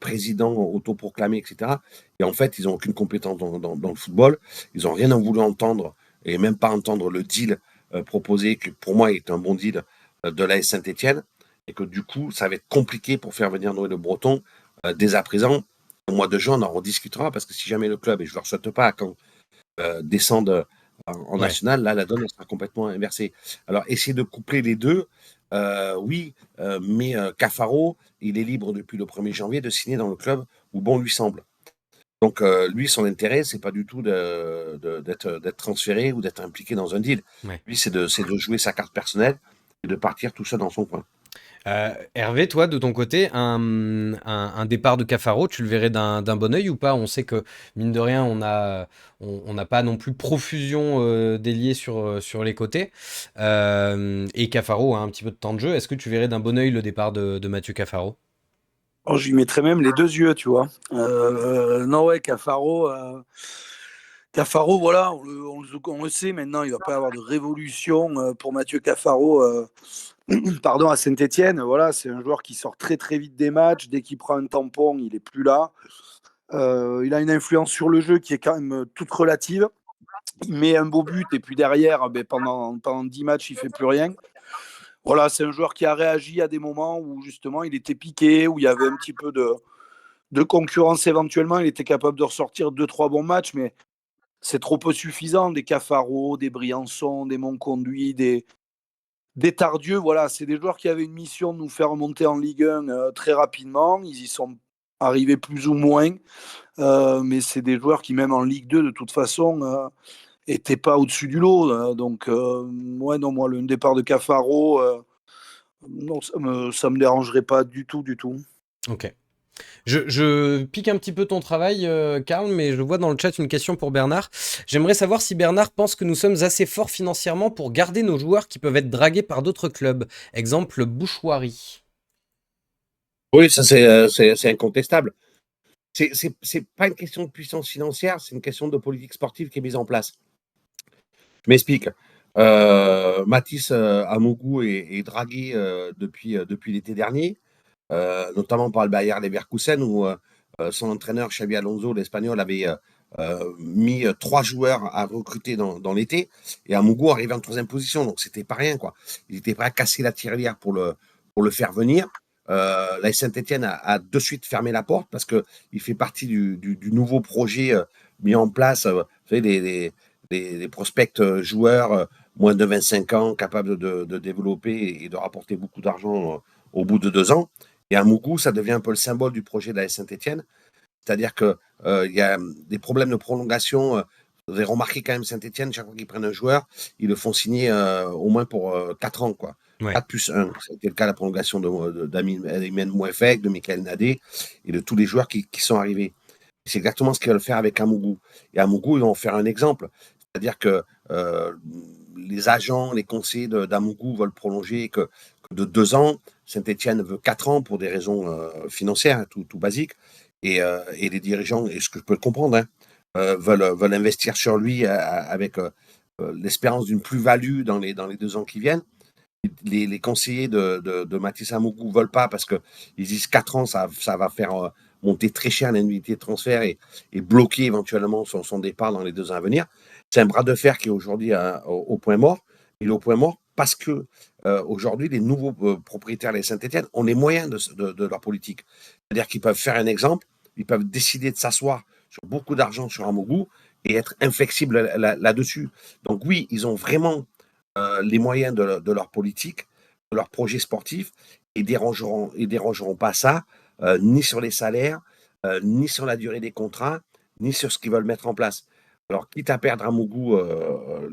président autoproclamé, etc. Et en fait, ils n'ont aucune compétence dans le football. Ils n'ont rien voulu entendre, et même pas entendre le deal proposé, qui pour moi est un bon deal de l'AS Saint-Etienne, et que du coup, ça va être compliqué pour faire venir Noël Le Breton dès à présent. Au mois de juin, on en rediscutera, parce que si jamais le club, et je ne leur souhaite pas quand descendent en national, là, la donne elle sera complètement inversée. Alors, essayer de coupler les deux, oui, mais Cafaro, il est libre depuis le 1er janvier de signer dans le club où bon lui semble. Donc, lui, son intérêt, c'est pas du tout d'être transféré ou d'être impliqué dans un deal. Ouais. Lui, c'est de jouer sa carte personnelle et de partir tout seul dans son coin. Hervé, toi, de ton côté, un départ de Cafaro, tu le verrais d'un bon œil ou pas? On sait que, mine de rien, on n'a pas non plus profusion d'ailiers sur les côtés. Et Cafaro a un petit peu de temps de jeu. Est-ce que tu verrais d'un bon œil le départ de Mathieu Cafaro? Oh, je lui mettrais même les deux yeux, tu vois. Non, ouais, Cafaro, voilà, on le sait maintenant, il ne va pas y avoir de révolution pour Mathieu Cafaro pardon, à Saint-Etienne. Voilà, c'est un joueur qui sort très très vite des matchs. Dès qu'il prend un tampon, il n'est plus là. Il a une influence sur le jeu qui est quand même toute relative. Il met un beau but et puis derrière, pendant 10 matchs, il ne fait plus rien. Voilà, c'est un joueur qui a réagi à des moments où justement il était piqué, où il y avait un petit peu de concurrence éventuellement. Il était capable de ressortir 2-3 bons matchs, mais c'est trop peu suffisant. Des Cafaro, des Briançon, des Monconduit, des Tardieu. Voilà, c'est des joueurs qui avaient une mission de nous faire monter en Ligue 1 très rapidement. Ils y sont arrivés plus ou moins, mais c'est des joueurs qui, même en Ligue 2, de toute façon, n'étaient pas au-dessus du lot. Donc, moi, le départ de Cafaro, non, ça me dérangerait pas du tout, du tout. Ok. Je pique un petit peu ton travail, Karl, mais je vois dans le chat une question pour Bernard. J'aimerais savoir si Bernard pense que nous sommes assez forts financièrement pour garder nos joueurs qui peuvent être dragués par d'autres clubs. Exemple, Bouchoirie. Oui, ça c'est incontestable. C'est pas une question de puissance financière, c'est une question de politique sportive qui est mise en place. Je m'explique. Mathis Amougou est dragué depuis l'été dernier, notamment par le Bayer Leverkusen, où son entraîneur Xabi Alonso, l'Espagnol, avait mis 3 joueurs à recruter dans l'été, et Amougou arrivait en 3e position, donc c'était pas rien, quoi. Il était prêt à casser la tirelire pour le faire venir. La Saint-Etienne a de suite fermé la porte parce qu'il fait partie du nouveau projet mis en place. Vous savez, des prospects joueurs moins de 25 ans capables de développer et de rapporter beaucoup d'argent au bout de 2 ans. Et Amougou, ça devient un peu le symbole du projet de la Saint-Etienne. C'est-à-dire qu'il y a des problèmes de prolongation. Vous avez remarqué quand même Saint-Etienne, chaque fois qu'ils prennent un joueur, ils le font signer au moins pour 4 ans, quoi. Ouais. 4 plus 1. C'était le cas de la prolongation d'Amin Mouefek, de Michael Nadé et de tous les joueurs qui sont arrivés. C'est exactement ce qu'ils veulent faire avec Amougou. Et Amougou, ils vont faire un exemple. C'est-à-dire que les agents, les conseillers d'Amougou veulent prolonger que de 2 ans. Saint-Etienne veut 4 ans pour des raisons financières, tout basique. et les dirigeants, et ce que je peux le comprendre, hein, veulent investir sur lui avec l'espérance d'une plus-value dans les 2 ans qui viennent. Les conseillers de Matisse Amougou ne veulent pas parce qu'ils disent 4 ans, ça va faire monter très cher l'indemnité de transfert et bloquer éventuellement son départ dans les 2 ans à venir. C'est un bras de fer qui est aujourd'hui au point mort. Il est au point mort parce que aujourd'hui, les nouveaux propriétaires de Saint-Etienne ont les moyens de leur politique. C'est-à-dire qu'ils peuvent faire un exemple, ils peuvent décider de s'asseoir sur beaucoup d'argent sur Amougou et être inflexibles là-dessus. Donc oui, ils ont vraiment les moyens de leur politique, de leur projet sportif, et dérangeront pas ça, ni sur les salaires, ni sur la durée des contrats, ni sur ce qu'ils veulent mettre en place. Alors, quitte à perdre Amougou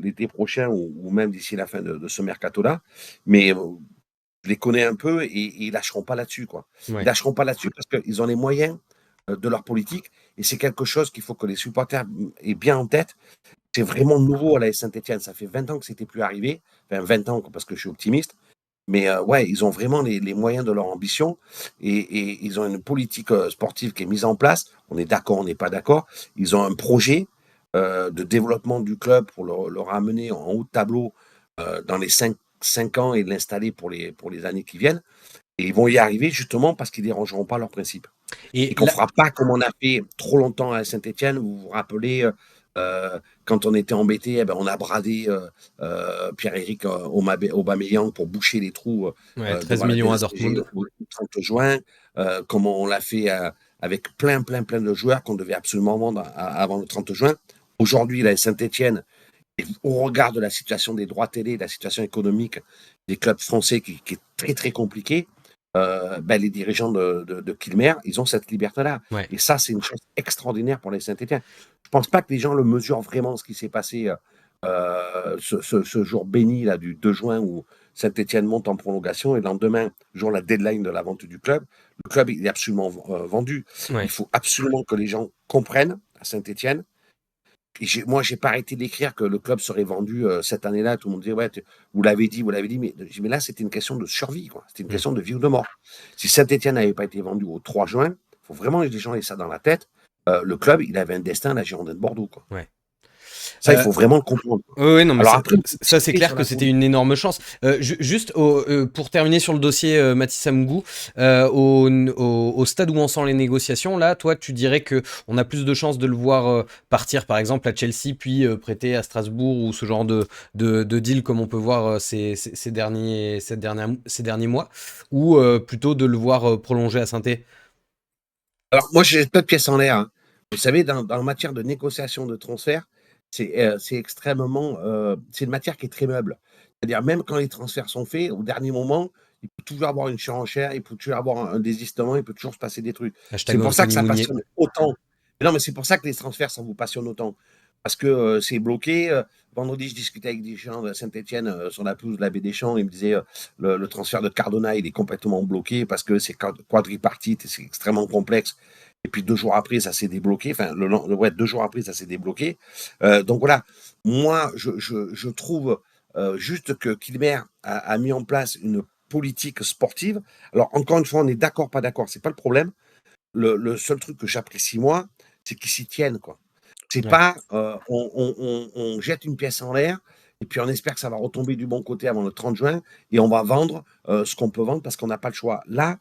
l'été prochain ou même d'ici la fin de ce mercato-là, mais je les connais un peu et ils lâcheront pas là-dessus, quoi. Ils Ouais. lâcheront pas là-dessus parce qu'ils ont les moyens de leur politique et c'est quelque chose qu'il faut que les supporters aient bien en tête. C'est vraiment nouveau à la Saint-Etienne. Ça fait 20 ans que c'était plus arrivé. Enfin, 20 ans parce que je suis optimiste. Mais ouais, ils ont vraiment les moyens de leur ambition et ils ont une politique sportive qui est mise en place. On est d'accord, on n'est pas d'accord. Ils ont un projet de développement du club pour le ramener en haut de tableau dans les 5 ans et de l'installer pour les années qui viennent. Et ils vont y arriver justement parce qu'ils ne dérangeront pas leurs principes. Et Et qu'on ne là, fera pas comme on a fait trop longtemps à Saint-Etienne. Vous vous rappelez, quand on était embêté, eh ben, on a bradé Pierre-Éric Aubameyang pour boucher les trous ouais, 13 devant la millions à DSCG Dortmund. au 30 juin, comme on l'a fait avec plein de joueurs qu'on devait absolument vendre avant le 30 juin. Aujourd'hui, là, Saint-Etienne, au regard de la situation des droits télé, de la situation économique des clubs français qui est très très compliquée, ben, les dirigeants de Kilmer, ils ont cette liberté-là. Ouais. Et ça, c'est une chose extraordinaire pour les Saint-Étienne. Je ne pense pas que les gens le mesurent vraiment, ce qui s'est passé ce jour béni là, du 2 juin où Saint-Étienne monte en prolongation et le lendemain, jour la deadline de la vente du club, le club il est absolument vendu. Ouais. Il faut absolument que les gens comprennent à Saint-Étienne. Et moi, j'ai pas arrêté d'écrire que le club serait vendu cette année-là. Tout le monde disait, ouais, vous l'avez dit. Mais là, c'était une question de survie, quoi. C'était une question de vie ou de mort. Si Saint-Etienne n'avait pas été vendu au 3 juin, il faut vraiment que les gens aient ça dans la tête. Le club, il avait un destin à la Girondine de Bordeaux, quoi. Ouais. Ça, il faut vraiment le comprendre. Oui, non, mais Alors ça, après, ça, c'est clair sur que la c'était une énorme chance. Juste pour terminer sur le dossier Matisse Amougou, au stade où on sent les négociations, là, toi, tu dirais que on a plus de chances de le voir partir, par exemple, à Chelsea, puis prêter à Strasbourg ou ce genre de deal comme on peut voir ces derniers mois, ou plutôt de le voir prolonger à Saint-Étienne. Alors, moi, j'ai pas de pièce en l'air, hein. Vous savez, en matière de négociation de transfert, c'est extrêmement. C'est une matière qui est très meuble. C'est-à-dire, même quand les transferts sont faits, au dernier moment, il peut toujours avoir une surenchère, il peut toujours avoir un désistement, il peut toujours se passer des trucs. C'est Hashtag pour ça que Anthony ça Mounier. passionne autant. Mais non, mais c'est pour ça que les transferts, ça vous passionne autant. Parce que c'est bloqué. Vendredi, je discutais avec des gens de Saint-Etienne sur la pelouse de la Baie des Champs. Ils me disaient le transfert de Cardona, il est complètement bloqué parce que c'est quadripartite et c'est extrêmement complexe. Et puis 2 jours après, ça s'est débloqué. Enfin, 2 jours après, ça s'est débloqué. Donc voilà, moi, je trouve juste que Kilmer a mis en place une politique sportive. Alors, encore une fois, on est d'accord, pas d'accord, c'est pas le problème. Le seul truc que j'apprécie, moi, c'est qu'ils s'y tiennent, quoi. C'est Ouais. pas, on jette une pièce en l'air et puis on espère que ça va retomber du bon côté avant le 30 juin et on va vendre ce qu'on peut vendre parce qu'on n'a pas le choix. Là,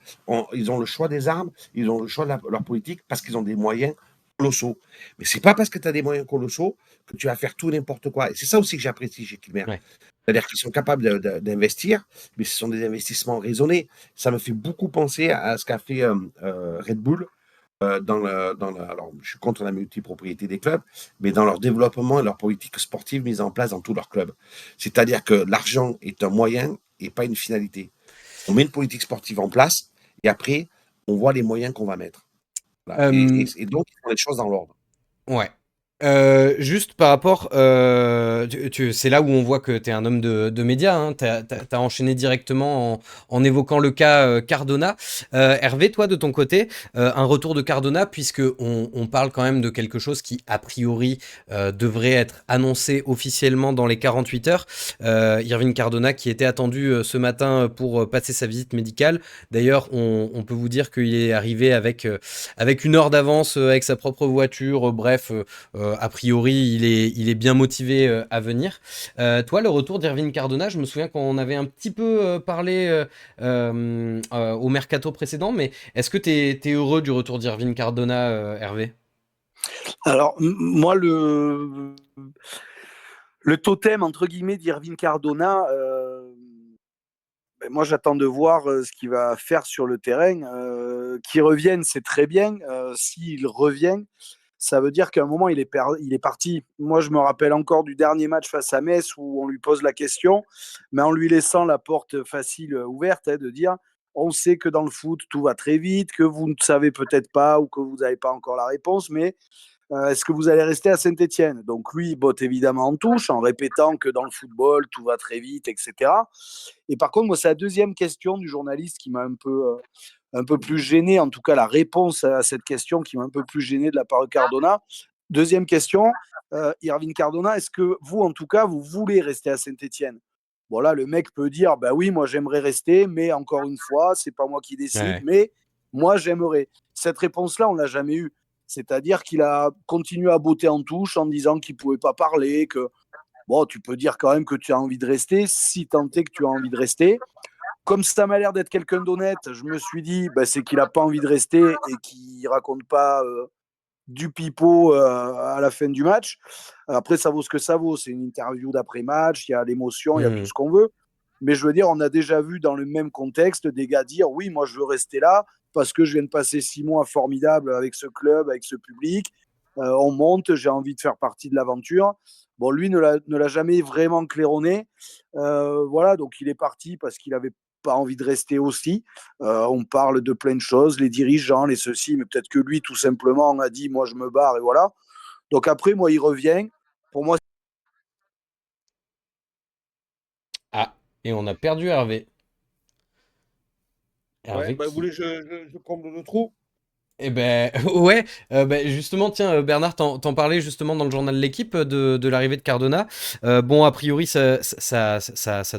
ils ont le choix des armes, ils ont le choix de leur politique parce qu'ils ont des moyens colossaux. Mais c'est pas parce que tu as des moyens colossaux que tu vas faire tout n'importe quoi. Et c'est ça aussi que j'apprécie chez Kilmer. Ouais. C'est-à-dire qu'ils sont capables d'investir, mais ce sont des investissements raisonnés. Ça me fait beaucoup penser à ce qu'a fait Red Bull alors, je suis contre la multipropriété des clubs, mais dans leur développement et leur politique sportive mise en place dans tous leurs clubs. C'est-à-dire que l'argent est un moyen et pas une finalité. On met une politique sportive en place et après, on voit les moyens qu'on va mettre. Voilà. Et donc, ils font les choses dans l'ordre. Ouais. Juste par rapport, c'est là où on voit que tu es un homme de médias, hein. T'as enchaîné directement en évoquant le cas Cardona. Hervé, toi de ton côté, un retour de Cardona, puisque on parle quand même de quelque chose qui a priori devrait être annoncé officiellement dans les 48 heures. Irvine Cardona qui était attendu ce matin pour passer sa visite médicale. D'ailleurs, on peut vous dire qu'il est arrivé avec une heure d'avance, avec sa propre voiture, bref. A priori, il est bien motivé à venir. Toi, le retour d'Irvine Cardona, je me souviens qu'on avait un petit peu parlé au mercato précédent, mais est-ce que tu es heureux du retour d'Irvine Cardona, Hervé? Alors, moi, le totem, entre guillemets, d'Irvine Cardona, moi, j'attends de voir ce qu'il va faire sur le terrain. Qu'il revienne, c'est très bien. S'il revient, ça veut dire qu'à un moment, il est parti. Moi, je me rappelle encore du dernier match face à Metz où on lui pose la question, mais en lui laissant la porte facile ouverte, de dire on sait que dans le foot, tout va très vite, que vous ne savez peut-être pas ou que vous n'avez pas encore la réponse, mais est-ce que vous allez rester à Saint-Etienne? Donc lui, il botte évidemment en touche en répétant que dans le football, tout va très vite, etc. Et par contre, moi, c'est la deuxième question du journaliste qui m'a un peu plus gêné, en tout cas la réponse à cette question qui m'a un peu plus gêné de la part de Cardona. Deuxième question, Irvine Cardona, est-ce que vous, en tout cas, vous voulez rester à Saint-Etienne? Bon, là, le mec peut dire, bah oui, moi j'aimerais rester, mais encore une fois, c'est pas moi qui décide, Ouais. mais moi j'aimerais. Cette réponse-là, on l'a jamais eue. C'est-à-dire qu'il a continué à botter en touche en disant qu'il pouvait pas parler, que bon, tu peux dire quand même que tu as envie de rester, si tant est que tu as envie de rester. Comme ça m'a l'air d'être quelqu'un d'honnête, je me suis dit, bah, c'est qu'il n'a pas envie de rester et qu'il raconte pas du pipeau à la fin du match. Après, ça vaut ce que ça vaut. C'est une interview d'après-match, il y a l'émotion, il y a tout Mmh. ce qu'on veut. Mais je veux dire, on a déjà vu dans le même contexte des gars dire oui, moi je veux rester là parce que je viens de passer 6 mois formidables avec ce club, avec ce public. On monte, j'ai envie de faire partie de l'aventure. Bon, lui ne l'a jamais vraiment claironné. Voilà, donc il est parti parce qu'il avait pas envie de rester aussi. On parle de plein de choses, les dirigeants, les ceci, mais peut-être que lui, tout simplement, a dit moi je me barre et voilà. Donc après, moi, il revient. Pour moi, Ah, et on a perdu Hervé. Ouais, Hervé bah, vous qui, voulez que je comble le trou? eh ben ouais, justement, tiens, Bernard, t'en parlais justement dans le journal de l'équipe de l'arrivée de Cardona. Bon, a priori, ça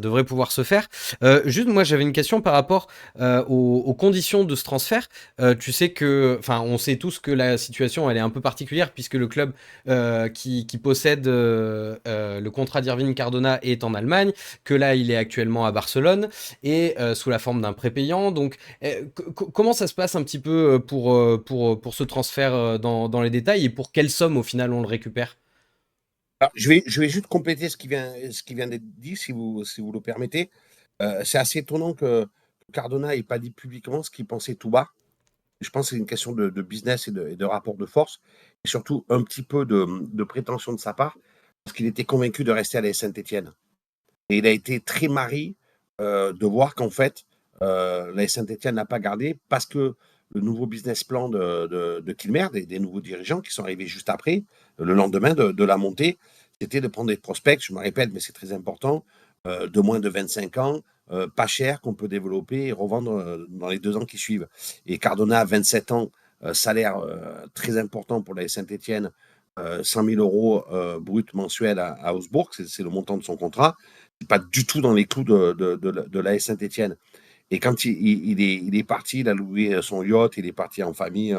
devrait pouvoir se faire. Juste, moi, j'avais une question par rapport aux conditions de ce transfert. Tu sais que, enfin, on sait tous que la situation, elle est un peu particulière puisque le club qui possède le contrat d'Irvine Cardona est en Allemagne, que là, il est actuellement à Barcelone et sous la forme d'un prépayant. Donc, comment ça se passe un petit peu pour ce transfert dans les détails et pour quelle somme au final on le récupère? Alors, je vais juste compléter ce qui vient d'être dit, si vous le permettez. C'est assez étonnant que Cardona n'ait pas dit publiquement ce qu'il pensait tout bas. Je pense que c'est une question de business et de rapport de force, et surtout un petit peu de prétention de sa part, parce qu'il était convaincu de rester à la Saint-Etienne. Et il a été très marri de voir qu'en fait, la Saint-Etienne n'a pas gardé parce que le nouveau business plan de Kilmer, des nouveaux dirigeants qui sont arrivés juste après, le lendemain de la montée, c'était de prendre des prospects, je me répète, mais c'est très important, de moins de 25 ans, pas cher, qu'on peut développer et revendre dans les 2 ans qui suivent. Et Cardona a 27 ans, salaire très important pour la Saint-Etienne, 100 000 euros brut mensuels à Augsbourg, c'est le montant de son contrat. C'est pas du tout dans les clous de l'AS Saint-Etienne. Et quand il est parti, il a loué son yacht, il est parti en famille,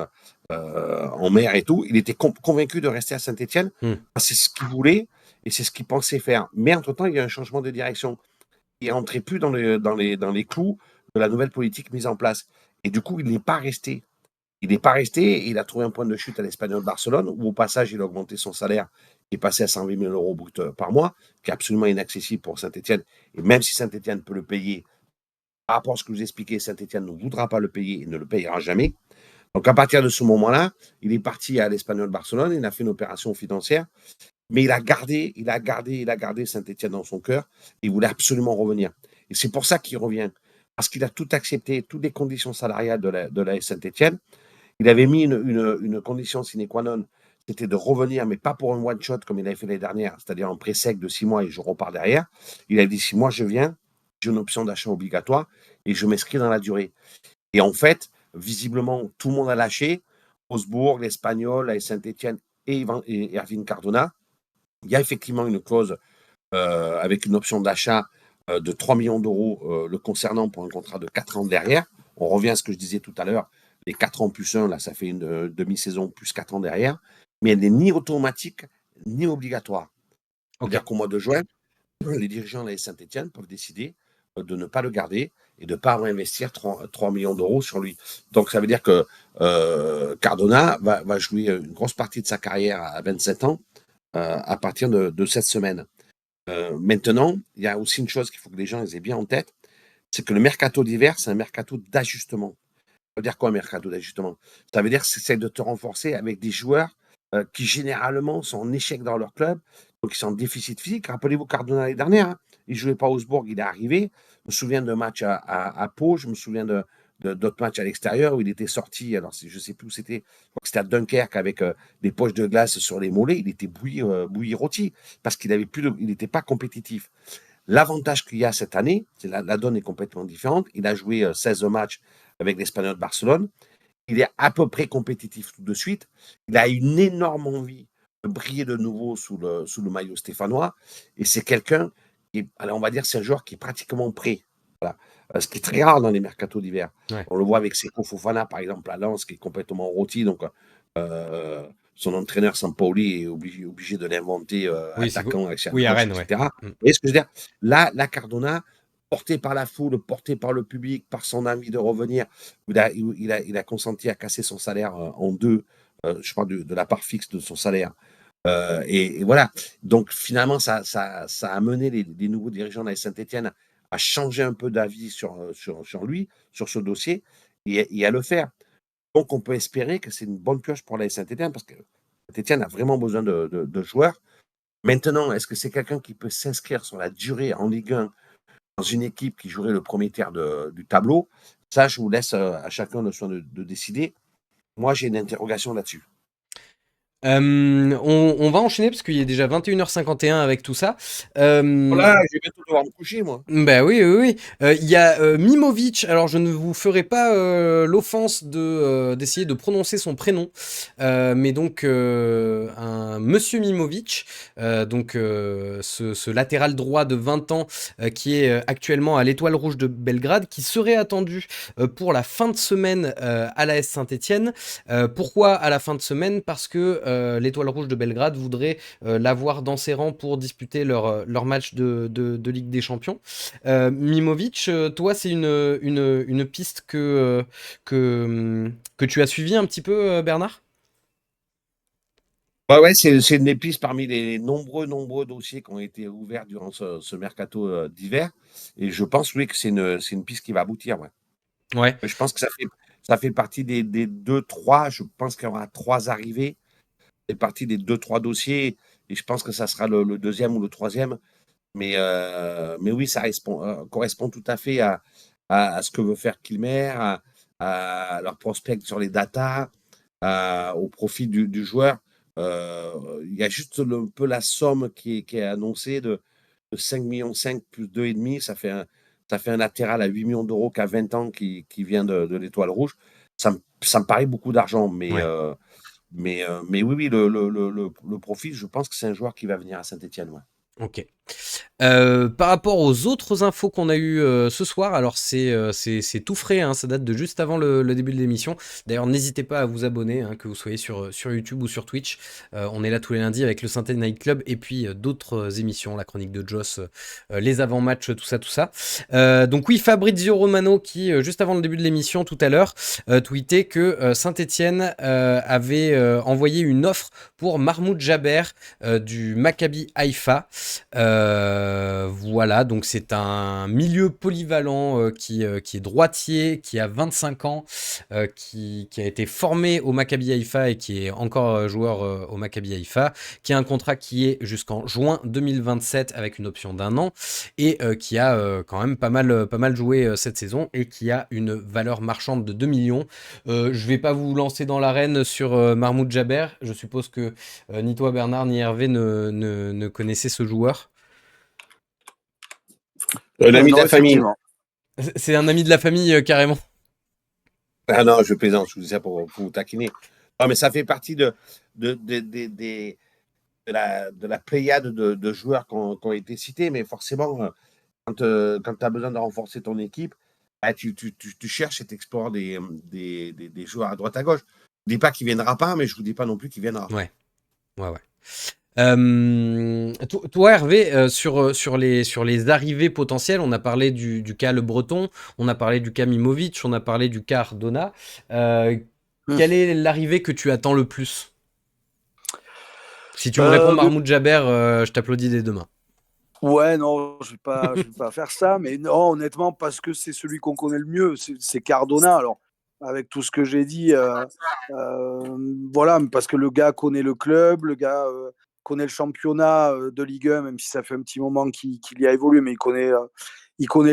en mer et tout. Il était convaincu de rester à Saint-Etienne. Hmm. C'est ce qu'il voulait et c'est ce qu'il pensait faire. Mais entre-temps, il y a un changement de direction. Il rentrait plus dans les clous de la nouvelle politique mise en place. Et du coup, il n'est pas resté. Il n'est pas resté et il a trouvé un point de chute à l'Espagnol de Barcelone, où au passage, il a augmenté son salaire, qui est passé à 120 000 euros brut par mois, qui est absolument inaccessible pour Saint-Etienne. Et même si Saint-Etienne peut le payer, par rapport à ce que je vous expliquais, Saint-Etienne ne voudra pas le payer et ne le payera jamais. Donc à partir de ce moment-là, il est parti à l'Espagnol de Barcelone, il a fait une opération financière, mais il a gardé Saint-Etienne dans son cœur et il voulait absolument revenir. Et c'est pour ça qu'il revient. Parce qu'il a tout accepté, toutes les conditions salariales de la Saint-Etienne. Il avait mis une condition sine qua non, c'était de revenir, mais pas pour un one-shot comme il avait fait l'année dernière, c'est-à-dire un prêt sec de 6 mois et je repars derrière. Il a dit, si moi je viens, j'ai une option d'achat obligatoire et je m'inscris dans la durée. Et en fait, visiblement, tout le monde a lâché. Augsbourg, l'Espagnol, la Saint-Etienne et Erwin Cardona. Il y a effectivement une clause avec une option d'achat de 3 millions d'euros le concernant pour un contrat de 4 ans derrière. On revient à ce que je disais tout à l'heure, les 4 ans plus 1, là, ça fait une demi-saison plus 4 ans derrière, mais elle n'est ni automatique ni obligatoire. C'est-à-dire qu'au mois de juin, les dirigeants de la Saint-Etienne peuvent décider de ne pas le garder et de ne pas investir 3 millions d'euros sur lui. Donc ça veut dire que Cardona va jouer une grosse partie de sa carrière à 27 ans à partir de cette semaine. Maintenant, il y a aussi une chose qu'il faut que les gens aient bien en tête, c'est que le mercato d'hiver, c'est un mercato d'ajustement. Ça veut dire quoi un mercato d'ajustement? Ça veut dire que c'est de te renforcer avec des joueurs qui généralement sont en échec dans leur club, donc ils sont en déficit physique. Rappelez-vous Cardona l'année dernière, hein, il ne jouait pas à Augsbourg, il est arrivé. Je me souviens d'un match à Pau, je me souviens d'autres matchs à l'extérieur où il était sorti, alors je ne sais plus où c'était, je crois que c'était à Dunkerque avec des poches de glace sur les mollets, il était bouilli rôti parce qu'il n'était pas compétitif. L'avantage qu'il y a cette année, c'est la donne est complètement différente. Il a joué 16 matchs avec l'Espagnol de Barcelone. Il est à peu près compétitif tout de suite. Il a une énorme envie de briller de nouveau sous le maillot stéphanois. Et c'est quelqu'un qui, alors on va dire, c'est un joueur qui est pratiquement prêt. Voilà. Ce qui est très rare dans les mercatos d'hiver. Ouais. On le voit avec Seko Fofana, par exemple, à Lens, qui est complètement rôti. Donc, son entraîneur Sampaoli est obligé de l'inventer attaquant, oui, à Rennes, etc. Ouais. Vous voyez ce que je veux dire? Là, Cardona, porté par la foule, porté par le public, par son envie de revenir, il a consenti à casser son salaire en deux, je crois, de la part fixe de son salaire. Et voilà. Donc finalement, ça a amené les nouveaux dirigeants de la Saint-Etienne à changer un peu d'avis sur lui, sur ce dossier, et à le faire. Donc on peut espérer que c'est une bonne pioche pour la Saint-Etienne, parce que Saint-Etienne a vraiment besoin de joueurs. Maintenant, est-ce que c'est quelqu'un qui peut s'inscrire sur la durée en Ligue 1 dans une équipe qui jouerait le premier tiers du tableau? Ça, je vous laisse à chacun le soin de décider. Moi, j'ai une interrogation là-dessus. On va enchaîner parce qu'il est déjà 21h51 avec tout ça. Voilà, je vais bientôt devoir me coucher, moi. Bah oui. Il y a Mimovic. Alors je ne vous ferai pas l'offense d'essayer de prononcer son prénom, mais donc un monsieur Mimovic, ce latéral droit de 20 ans qui est actuellement à l'Étoile Rouge de Belgrade, qui serait attendu pour la fin de semaine à l'AS Saint-Etienne. Pourquoi à la fin de semaine? Parce que l'Étoile Rouge de Belgrade voudrait l'avoir dans ses rangs pour disputer leur match de Ligue des Champions. Mimovic, toi, c'est une piste que tu as suivie un petit peu, Bernard? Ouais, c'est une des pistes parmi les nombreux dossiers qui ont été ouverts durant ce mercato d'hiver. Et je pense, oui, que c'est une piste qui va aboutir. Ouais. Je pense que ça fait partie des 2-3. Je pense qu'il y aura 3 arrivées. C'est partie des 2-3 dossiers. Et je pense que ça sera le deuxième ou le troisième. Mais oui, ça correspond tout à fait à ce que veut faire Kilmer, à leur prospect sur les datas, au profit du joueur. Il y a juste un peu la somme qui est annoncée de 5,5 millions plus 2,5. Ça fait un latéral à 8 millions d'euros qu'à 20 ans qui vient de l'Étoile Rouge. Ça me paraît beaucoup d'argent, mais oui, le profil, je pense que c'est un joueur qui va venir à Saint-Etienne. Ouais. Ok. Par rapport aux autres infos qu'on a eues ce soir, alors c'est tout frais, hein, ça date de juste avant le début de l'émission. D'ailleurs, n'hésitez pas à vous abonner, hein, que vous soyez sur YouTube ou sur Twitch. On est là tous les lundis avec le Synthé Night Club et puis d'autres émissions, la chronique de Joss, les avant-matchs, tout ça. Donc oui, Fabrizio Romano qui, juste avant le début de l'émission tout à l'heure, tweetait que Saint-Etienne avait envoyé une offre pour Mahmoud Jaber du Maccabi Haïfa. Voilà, donc c'est un milieu polyvalent qui est droitier, qui a 25 ans, qui a été formé au Maccabi Haïfa et qui est encore joueur au Maccabi Haïfa, qui a un contrat qui est jusqu'en juin 2027 avec une option d'1 an et qui a quand même pas mal joué cette saison et qui a une valeur marchande de 2 millions. Je vais pas vous lancer dans l'arène sur Mahmoud Jaber. Je suppose que ni toi Bernard ni Hervé ne connaissez ce joueur. Un ami de Non, la famille. effectivement. C'est un ami de la famille carrément. Ah non, je plaisante, je vous dis ça pour vous taquiner. Non, mais ça fait partie de la pléiade de joueurs qui ont été cités, mais forcément, quand tu as besoin de renforcer ton équipe, bah, tu cherches et tu explores des joueurs à droite à gauche. Je ne dis pas qu'il ne viendra pas, mais je ne vous dis pas non plus qu'il viendra. Ouais. Toi, Hervé, sur les arrivées potentielles, on a parlé du cas Le Breton, on a parlé du cas Mimovic, on a parlé du cas Ardona. Quelle est l'arrivée que tu attends le plus? Si tu me réponds Mahmoud Jaber, je t'applaudis dès demain. Ouais, non, je vais pas faire ça, mais non, honnêtement, parce que c'est celui qu'on connaît le mieux, c'est Cardona. Alors, avec tout ce que j'ai dit, voilà, parce que le gars connaît le club, le gars connaît le championnat de Ligue 1, même si ça fait un petit moment qu'il y a évolué, mais il connaît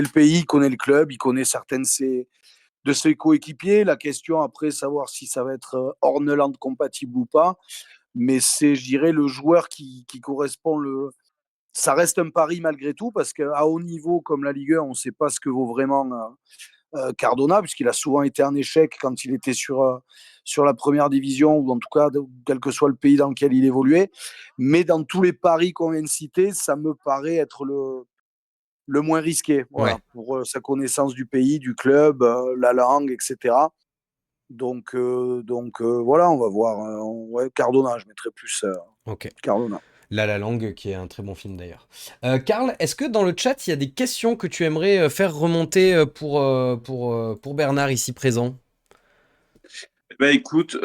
le pays, il connaît le club, il connaît certaines de ses coéquipiers. La question après, savoir si ça va être Orneland compatible ou pas, mais c'est, je dirais, le joueur qui correspond ça reste un pari malgré tout, parce qu'à haut niveau, comme la Ligue 1, on ne sait pas ce que vaut vraiment Cardona, puisqu'il a souvent été en échec quand il était sur la première division, ou en tout cas, quel que soit le pays dans lequel il évoluait. Mais dans tous les paris qu'on vient de citer, ça me paraît être le moins risqué, voilà, Ouais. pour sa connaissance du pays, du club, la langue, etc. Donc voilà, on va voir. Ouais, Cardona, je mettrais plus Ok. Cardona. La Langue, qui est un très bon film d'ailleurs. Karl, est-ce que dans le chat, il y a des questions que tu aimerais faire remonter pour Bernard ici présent? Bah écoute,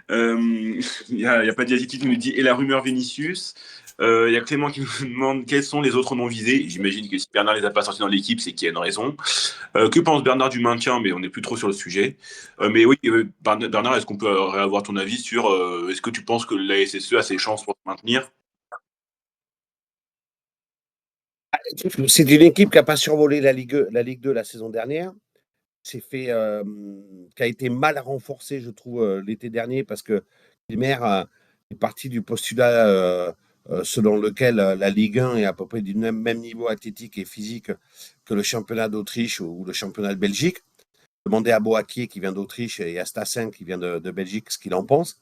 il y a pas Diaziti qui nous dit et la rumeur Vinicius. Il y a Clément qui nous demande quels sont les autres noms visés. J'imagine que si Bernard les a pas sortis dans l'équipe, c'est qu'il y a une raison. Que pense Bernard du maintien? Mais on n'est plus trop sur le sujet. Mais oui, Bernard, est-ce qu'on peut avoir ton avis sur est-ce que tu penses que la SSE a ses chances pour se maintenir? C'est une équipe qui n'a pas survolé la Ligue 2 la saison dernière. Qui a été mal renforcée, je trouve, l'été dernier, parce que Gilmer est parti du postulat selon lequel la Ligue 1 est à peu près du même niveau athlétique et physique que le championnat d'Autriche ou le championnat de Belgique. Demandez à Boakier qui vient d'Autriche et à Stassin qui vient de Belgique ce qu'il en pense.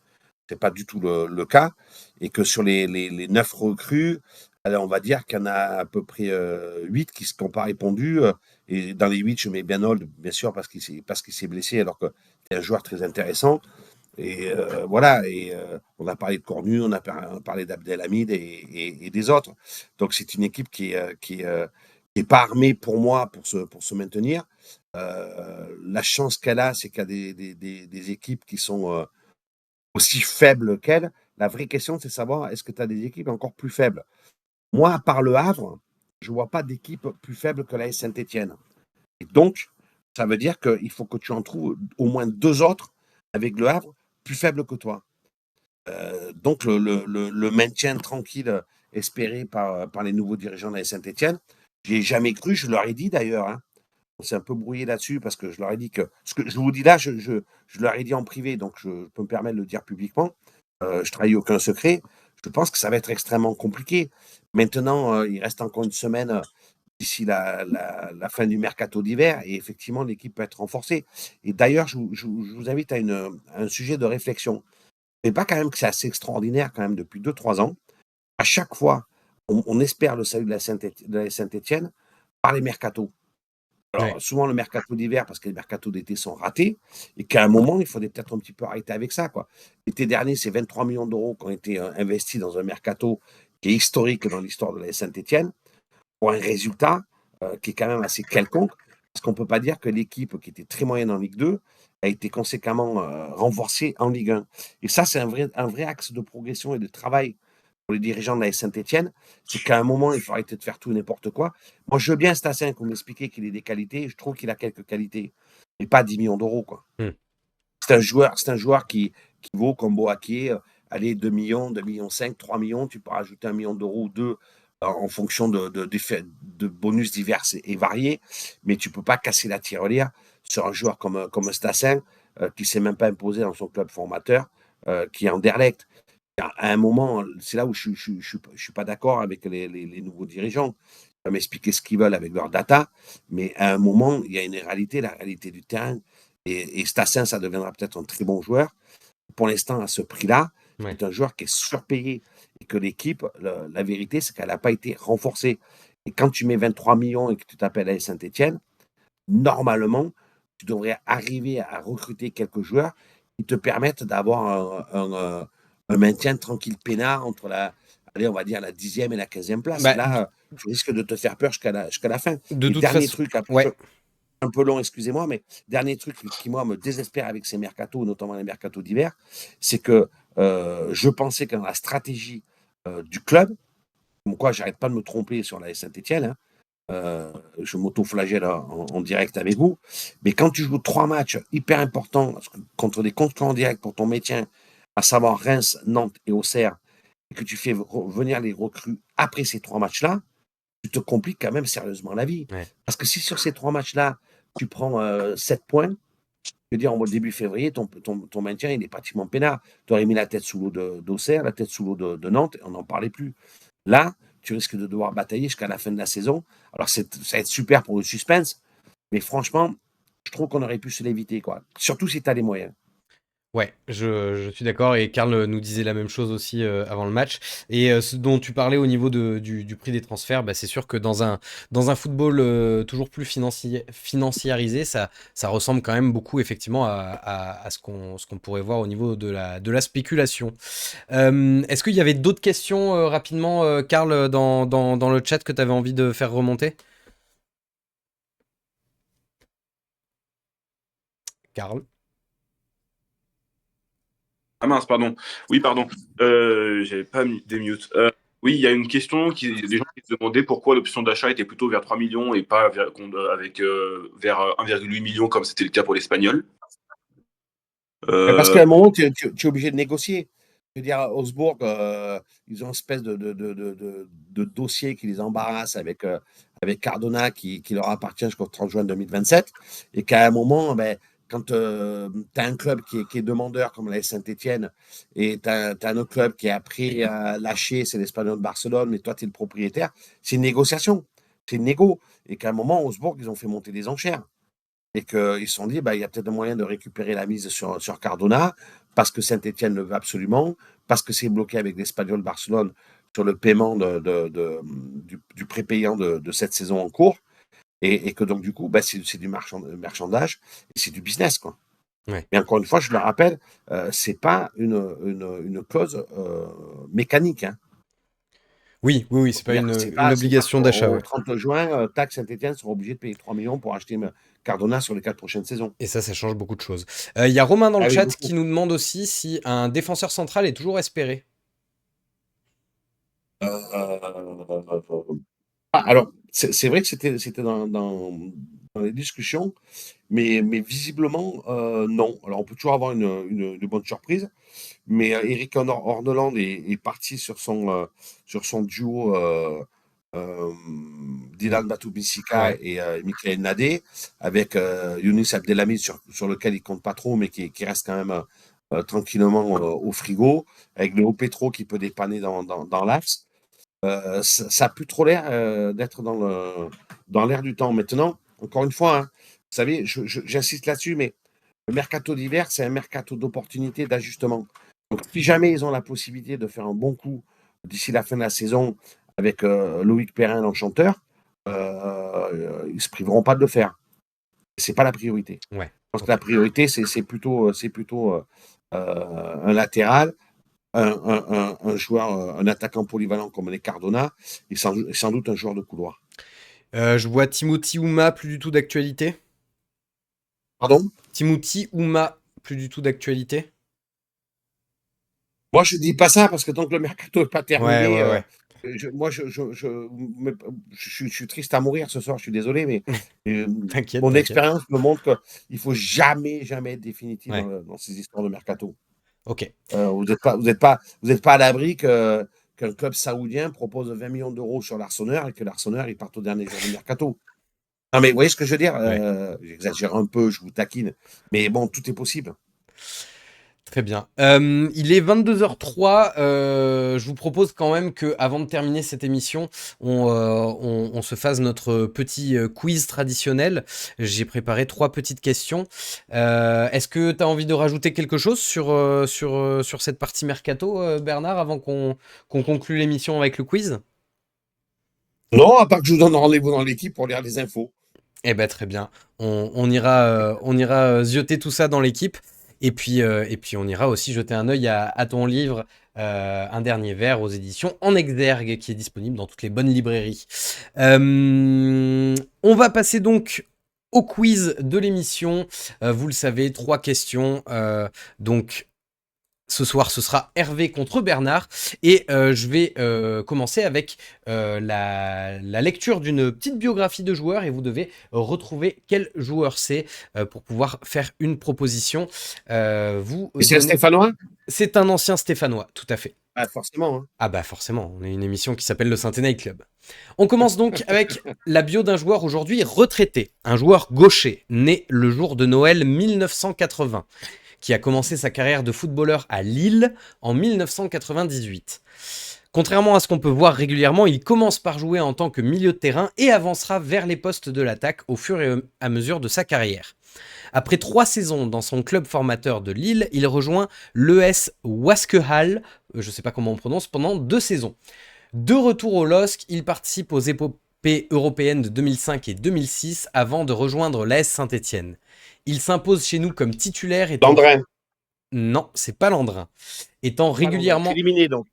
Ce n'est pas du tout le cas. Et que sur les 9 recrues, alors on va dire qu'il y en a à peu près 8 qui n'ont pas répondu. Et dans les 8, je mets Bianold, bien sûr, parce qu'il s'est blessé, alors que c'est un joueur très intéressant. Et voilà, on a parlé de Cornu, on a parlé d'Abdelhamid et des autres. Donc c'est une équipe qui est pas armée pour moi pour se maintenir. La chance qu'elle a, c'est qu'il y a des équipes qui sont aussi faibles qu'elle. La vraie question, c'est de savoir, est-ce que tu as des équipes encore plus faibles? Moi, à part le Havre, je ne vois pas d'équipe plus faible que la Saint-Étienne. Et donc, ça veut dire qu'il faut que tu en trouves au moins 2 autres avec le Havre plus faibles que toi. Donc, le maintien tranquille espéré par les nouveaux dirigeants de la Saint-Étienne, je n'y ai jamais cru, je leur ai dit d'ailleurs. On s'est un peu brouillé là-dessus parce que je leur ai dit que. Ce que je vous dis là, je leur ai dit en privé, donc je peux me permettre de le dire publiquement. Je trahis aucun secret. Je pense que ça va être extrêmement compliqué. Maintenant, il reste encore une semaine d'ici la fin du mercato d'hiver et effectivement, l'équipe peut être renforcée. Et d'ailleurs, je vous invite à un sujet de réflexion. Mais pas quand même que c'est assez extraordinaire quand même depuis 2-3 ans. À chaque fois, on espère le salut de la Saint-Étienne par les mercatos. Alors, Ouais. souvent le mercato d'hiver, parce que les mercatos d'été sont ratés, et qu'à un moment, il faudrait peut-être un petit peu arrêter avec ça, quoi. L'été dernier, c'est 23 millions d'euros qui ont été investis dans un mercato qui est historique dans l'histoire de la Saint-Étienne, pour un résultat qui est quand même assez quelconque, parce qu'on ne peut pas dire que l'équipe qui était très moyenne en Ligue 2 a été conséquemment renforcée en Ligue 1. Et ça, c'est un vrai axe de progression et de travail pour les dirigeants de la Saint-Etienne, c'est qu'à un moment, il faut arrêter de faire tout et n'importe quoi. Moi, je veux bien Stassin qu'on m'expliquait qu'il ait des qualités. Je trouve qu'il a quelques qualités, mais pas 10 millions d'euros, quoi. C'est un joueur qui vaut comme Boaké, allez, 2 millions, 2 millions 5, 3 millions. Tu peux rajouter 1 million d'euros ou 2 en fonction de bonus divers et variés, mais tu peux pas casser la tirelire sur un joueur comme Stassin, qui ne s'est même pas imposé dans son club formateur, qui est Anderlecht. À un moment, c'est là où je suis pas d'accord avec les nouveaux dirigeants. Ils peuvent m'expliquer ce qu'ils veulent avec leur data, mais à un moment, il y a une réalité, la réalité du terrain. Et Stassin, ça deviendra peut-être un très bon joueur. Pour l'instant, à ce prix-là, c'est un joueur qui est surpayé. Et que l'équipe, la vérité, c'est qu'elle n'a pas été renforcée. Et quand tu mets 23 millions et que tu t'appelles à Saint-Etienne, normalement, tu devrais arriver à recruter quelques joueurs qui te permettent d'avoir un maintien tranquille peinard entre allez, on va dire la 10e et la 15e place. Bah, et là, tu risques de te faire peur jusqu'à la fin. De Et toute dernier façon, truc, ouais. un peu long, excusez-moi, mais dernier truc qui, moi, me désespère avec ces mercatos, notamment les mercatos d'hiver, c'est que je pensais que dans la stratégie du club, comme quoi j'arrête pas de me tromper sur la Saint-Etienne, je m'auto-flagelle en direct avec vous, mais quand tu joues 3 matchs hyper importants contre des concurrents directs pour ton maintien, à savoir Reims, Nantes et Auxerre, et que tu fais venir les recrues après ces 3 matchs-là, tu te compliques quand même sérieusement la vie. Ouais. Parce que si sur ces 3 matchs-là, tu prends 7 points, je veux dire, au début février, ton maintien, il est pratiquement peinard. Tu aurais mis la tête sous l'eau d'Auxerre, la tête sous l'eau de Nantes, et on n'en parlait plus. Là, tu risques de devoir batailler jusqu'à la fin de la saison. Alors, ça va être super pour le suspense, mais franchement, je trouve qu'on aurait pu se l'éviter, quoi. Surtout si tu as les moyens. Ouais, je suis d'accord et Karl nous disait la même chose aussi avant le match. Et ce dont tu parlais au niveau du prix des transferts, bah, c'est sûr que dans un football toujours plus financiarisé, ça ressemble quand même beaucoup effectivement à ce qu'on pourrait voir au niveau de la spéculation. Est-ce qu'il y avait d'autres questions rapidement, Karl, dans le chat que tu avais envie de faire remonter? Karl? Ah mince, pardon. Oui, pardon. J'avais pas mis des mutes. Oui, il y a une question des gens qui se demandaient pourquoi l'option d'achat était plutôt vers 3 millions et pas vers 1,8 million comme c'était le cas pour l'Espagnol. Parce qu'à un moment, tu es obligé de négocier. Je veux dire, Augsbourg, ils ont une espèce de dossier qui les embarrasse avec Cardona qui leur appartient jusqu'au 30 juin 2027. Et qu'à un moment, ben, quand tu as un club qui est demandeur comme la Saint-Etienne et tu as un autre club qui est après lâché, c'est l'Espagnol de Barcelone, mais toi, tu es le propriétaire, c'est une négociation. C'est une négo. Et qu'à un moment, Augsbourg, ils ont fait monter les enchères. Et qu'ils se sont dit, bah, il y a peut-être un moyen de récupérer la mise sur Cardona, parce que Saint-Etienne le veut absolument, parce que c'est bloqué avec l'Espagnol Barcelone sur le paiement du prépayant de cette saison en cours, et que donc du coup, bah, c'est du marchandage, et c'est du business, quoi. Ouais. Mais encore une fois, je le rappelle, c'est pas une clause mécanique, hein. Oui, c'est pas une obligation d'achat. Au Ouais. 30 juin, TAC Saint-Etienne sera obligé de payer 3 millions pour acheter Cardona sur les 4 prochaines saisons. Et ça change beaucoup de choses. Il y a Romain dans le Ah oui, chat beaucoup. qui nous demande aussi si un défenseur central est toujours espéré. Alors, c'est vrai que c'était dans les discussions, mais visiblement, non. Alors, on peut toujours avoir une bonne surprise, mais Eric Orneland est parti sur son duo Dylan Batoubissika Ouais. et Michael Nadé, avec Younis Abdelhamid sur lequel il compte pas trop, mais qui reste quand même tranquillement au frigo, avec le Petro qui peut dépanner dans l'axe. Ça a plus trop l'air d'être dans l'air du temps. Maintenant, encore une fois, hein, vous savez, j'insiste là-dessus, mais le mercato d'hiver, c'est un mercato d'opportunité, d'ajustement. Donc, si jamais ils ont la possibilité de faire un bon coup d'ici la fin de la saison avec Loïc Perrin, l'enchanteur, ils ne se priveront pas de le faire. C'est pas la priorité. Ouais. Je pense que la priorité, c'est plutôt un latéral, un joueur, un attaquant polyvalent comme les Cardona, et sans doute un joueur de couloir. Je vois Timothy Ouma, plus du tout d'actualité. Pardon? Timothy Ouma, plus du tout d'actualité. Moi, je dis pas ça parce que tant que le mercato n'est pas Ouais, terminé, ouais, ouais. je suis triste à mourir ce soir, je suis désolé, mais T'inquiète, mon t'inquiète. expérience me montre qu'il faut jamais, jamais être définitif Ouais, dans ces histoires de mercato. ok. Vous êtes pas à l'abri qu'un club saoudien propose 20 millions d'euros sur l'Arsenal et que l'Arsenal il parte au dernier jour du mercato. Non, mais vous voyez ce que je veux dire? Ouais. J'exagère un peu, je vous taquine, mais bon, tout est possible. Très bien. Il est 22h03. Je vous propose quand même que, avant de terminer cette émission, on se fasse notre petit quiz traditionnel. J'ai préparé 3 petites questions. Est-ce que tu as envie de rajouter quelque chose sur cette partie mercato, Bernard, avant qu'on conclue l'émission avec le quiz? Non, à part que je vous donne rendez-vous dans l'équipe pour lire les infos. Eh ben très bien. On ira zioter tout ça dans l'équipe. Et puis on ira aussi jeter un œil à ton livre, Un dernier verre aux éditions En Exergue, qui est disponible dans toutes les bonnes librairies. On va passer donc au quiz de l'émission. Vous le savez, 3 questions. Donc ce soir, ce sera Hervé contre Bernard. Et je vais commencer avec la lecture d'une petite biographie de joueur. Et vous devez retrouver quel joueur c'est pour pouvoir faire une proposition. Et c'est un Stéphanois? C'est un ancien Stéphanois, tout à fait. Ah, forcément. Hein. Ah bah forcément, on est une émission qui s'appelle le Saint Night Club. On commence donc avec la bio d'un joueur aujourd'hui retraité. Un joueur gaucher, né le jour de Noël 1980. Qui a commencé sa carrière de footballeur à Lille en 1998. Contrairement à ce qu'on peut voir régulièrement, il commence par jouer en tant que milieu de terrain et avancera vers les postes de l'attaque au fur et à mesure de sa carrière. Après 3 saisons dans son club formateur de Lille, il rejoint l'ES Waskehal, je ne sais pas comment on prononce, pendant 2 saisons. De retour au LOSC, il participe aux épopées européennes de 2005 et 2006 avant de rejoindre l'AS Saint-Étienne. Il s'impose chez nous comme titulaire étant... Landrin. Non, c'est pas Landrin. Étant régulièrement... Éliminé, donc.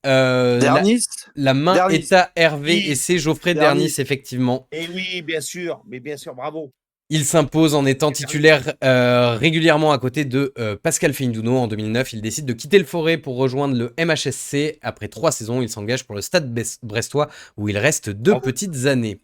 Dernis. La main Dernis. est à Hervé Oui. et c'est Geoffrey Dernis, effectivement. Et oui, bien sûr, bravo. Il s'impose en étant titulaire régulièrement à côté de Pascal Feindouno en 2009. Il décide de quitter le Forêt pour rejoindre le MHSC. Après 3 saisons, il s'engage pour le Stade brestois où il reste 2 petites années.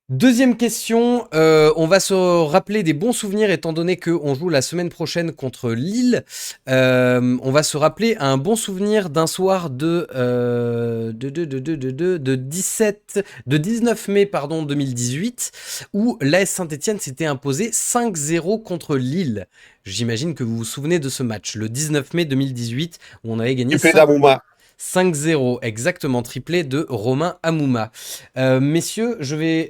Deuxième question, on va se rappeler des bons souvenirs étant donné qu'on joue la semaine prochaine contre Lille. On va se rappeler un bon souvenir d'un soir de 19 mai 2018 où l'AS Saint-Étienne s'était imposé 5-0 contre Lille. J'imagine que vous vous souvenez de ce match, le 19 mai 2018 où on avait gagné 5-0, exactement, triplé de Romain Amouma. Messieurs, je vais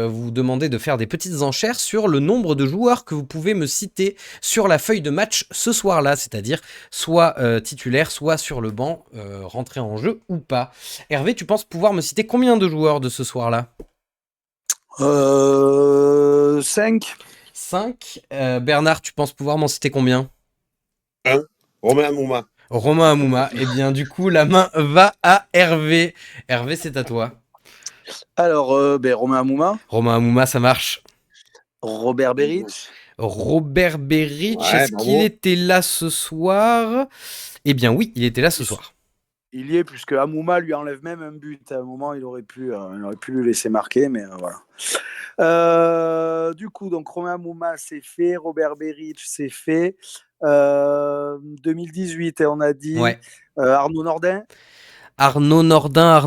vous demander de faire des petites enchères sur le nombre de joueurs que vous pouvez me citer sur la feuille de match ce soir-là, c'est-à-dire soit titulaire, soit sur le banc, rentré en jeu ou pas. Hervé, tu penses pouvoir me citer combien de joueurs de ce soir-là ? 5. 5. Bernard, tu penses pouvoir m'en citer combien ? 1. Romain Amouma. Romain Amouma. Eh bien, du coup, la main va à Hervé. Hervé, c'est à toi. Alors, Romain Amouma. Romain Amouma, ça marche. Robert Beric. Robert Beric, Ouais, est-ce qu'il était là ce soir ? Eh bien oui, il était là ce soir. Il y est, puisque Amouma lui enlève même un but. À un moment, il aurait pu le laisser marquer, mais voilà. Du coup, donc Romain Amouma, c'est fait. Robert Beric, c'est fait. 2018, et on a dit Ouais. Arnaud Nordin. Arnaud Nordin,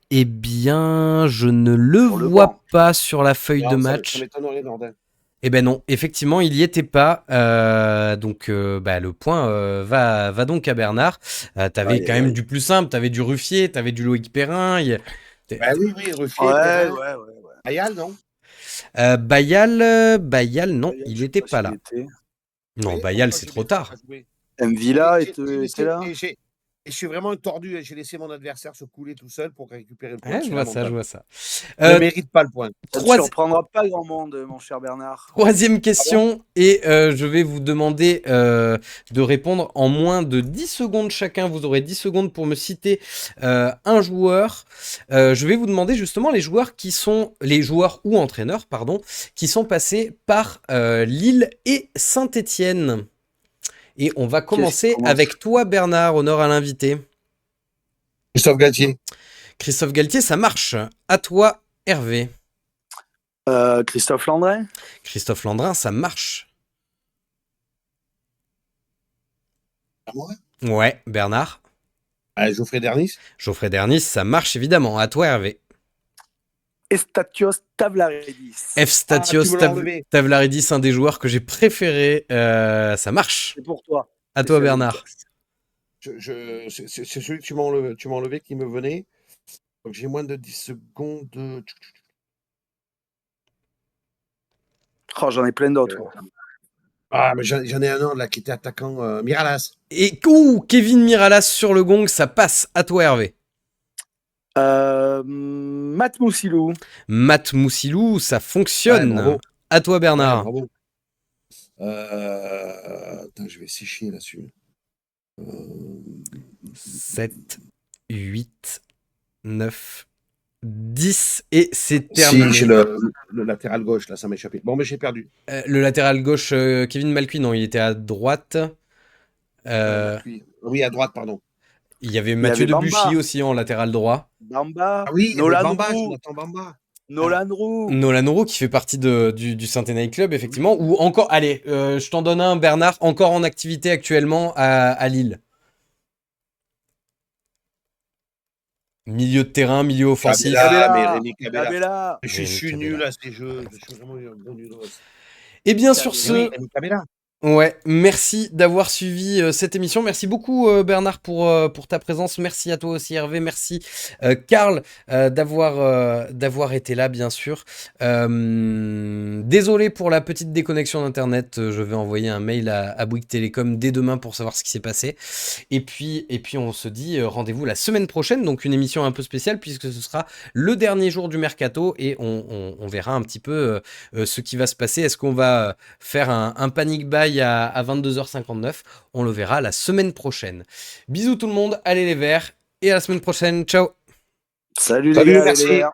eh bien, je ne le vois pas sur la feuille de match. Ça m'étonnerait, Nordin. Eh ben non, effectivement, il n'y était pas. Donc, le point va donc à Bernard. T'avais quand même du plus simple. T'avais du Ruffier, t'avais du Loïc Perrin. Oui, Ruffier. Ouais. Bayal, non? Bayal, non, il n'était pas là. Non, Oui, Bayal, c'est trop tard. Mvila était là. Et je suis vraiment tordu. J'ai laissé mon adversaire se couler tout seul pour récupérer le point. Ouais, je vois ça. Ne mérite pas le point. Ça ne surprendra pas grand monde, mon cher Bernard. Troisième question, et je vais vous demander de répondre en moins de 10 secondes chacun. Vous aurez 10 secondes pour me citer un joueur. Je vais vous demander justement les joueurs ou entraîneurs, qui sont passés par Lille et Saint-Étienne. Et on va commencer commence avec toi, Bernard, honneur à l'invité. Christophe Galtier. Christophe Galtier, ça marche. À toi, Hervé. Christophe Landrin. Christophe Landrin, ça marche. À moi Ouais, Bernard. Geoffrey Dernis. Geoffrey Dernis, ça marche évidemment. À toi, Hervé. Estatios Tavlaridis. Statios tu me l'as enlevé. Tavlaridis, un des joueurs que j'ai préféré. Ça marche. C'est pour toi. À toi, Bernard. C'est celui que tu m'as enlevé qui me venait. Donc j'ai moins de 10 secondes. Oh, j'en ai plein d'autres. Ah, mais j'en ai un autre là qui était attaquant. Miralas. Et Kevin Miralas sur le gong, ça passe. À toi, Hervé. Matt Moussilou. Matt Moussilou, ça fonctionne. Ouais, bravo. À toi, Bernard. Ouais, bravo. Attends, je vais sécher là-dessus. 7, 8, 9, 10 et c'est terminé. Si, j'ai le latéral gauche, là, ça m'a échappé. Bon, mais j'ai perdu. Le latéral gauche, Kevin Malcuit, non, il était à droite. Oui, à droite, pardon. Il y avait Mathieu avait Debuchy Bamba. aussi en latéral droit. Bamba. Ah oui, Nolan Bamba, Roux. Jonathan Bamba. Nolan Roux. Nolan Roux qui fait partie du Saint-Étienne Club, effectivement. Ou encore, allez, je t'en donne un, Bernard, encore en activité actuellement à Lille. Milieu de terrain, milieu offensif. Mais Rémi Cabella. Cabella. Je suis nul à ces jeux. Je suis vraiment un bon nul. Et bien sur ce, Rémi Cabella. ouais, merci d'avoir suivi cette émission. Merci beaucoup Bernard pour ta présence. Merci à toi aussi Hervé. Merci Karl d'avoir été là bien sûr. Désolé pour la petite déconnexion d'internet. Je vais envoyer un mail à Bouygues Télécom dès demain pour savoir ce qui s'est passé. Et puis on se dit rendez-vous la semaine prochaine. Donc une émission un peu spéciale puisque ce sera le dernier jour du mercato et on verra un petit peu ce qui va se passer. Est-ce qu'on va faire un panic buy à 22h59. On le verra la semaine prochaine. Bisous tout le monde, allez les Verts, et à la semaine prochaine, ciao. Salut Salut, les gars, merci. les Verts.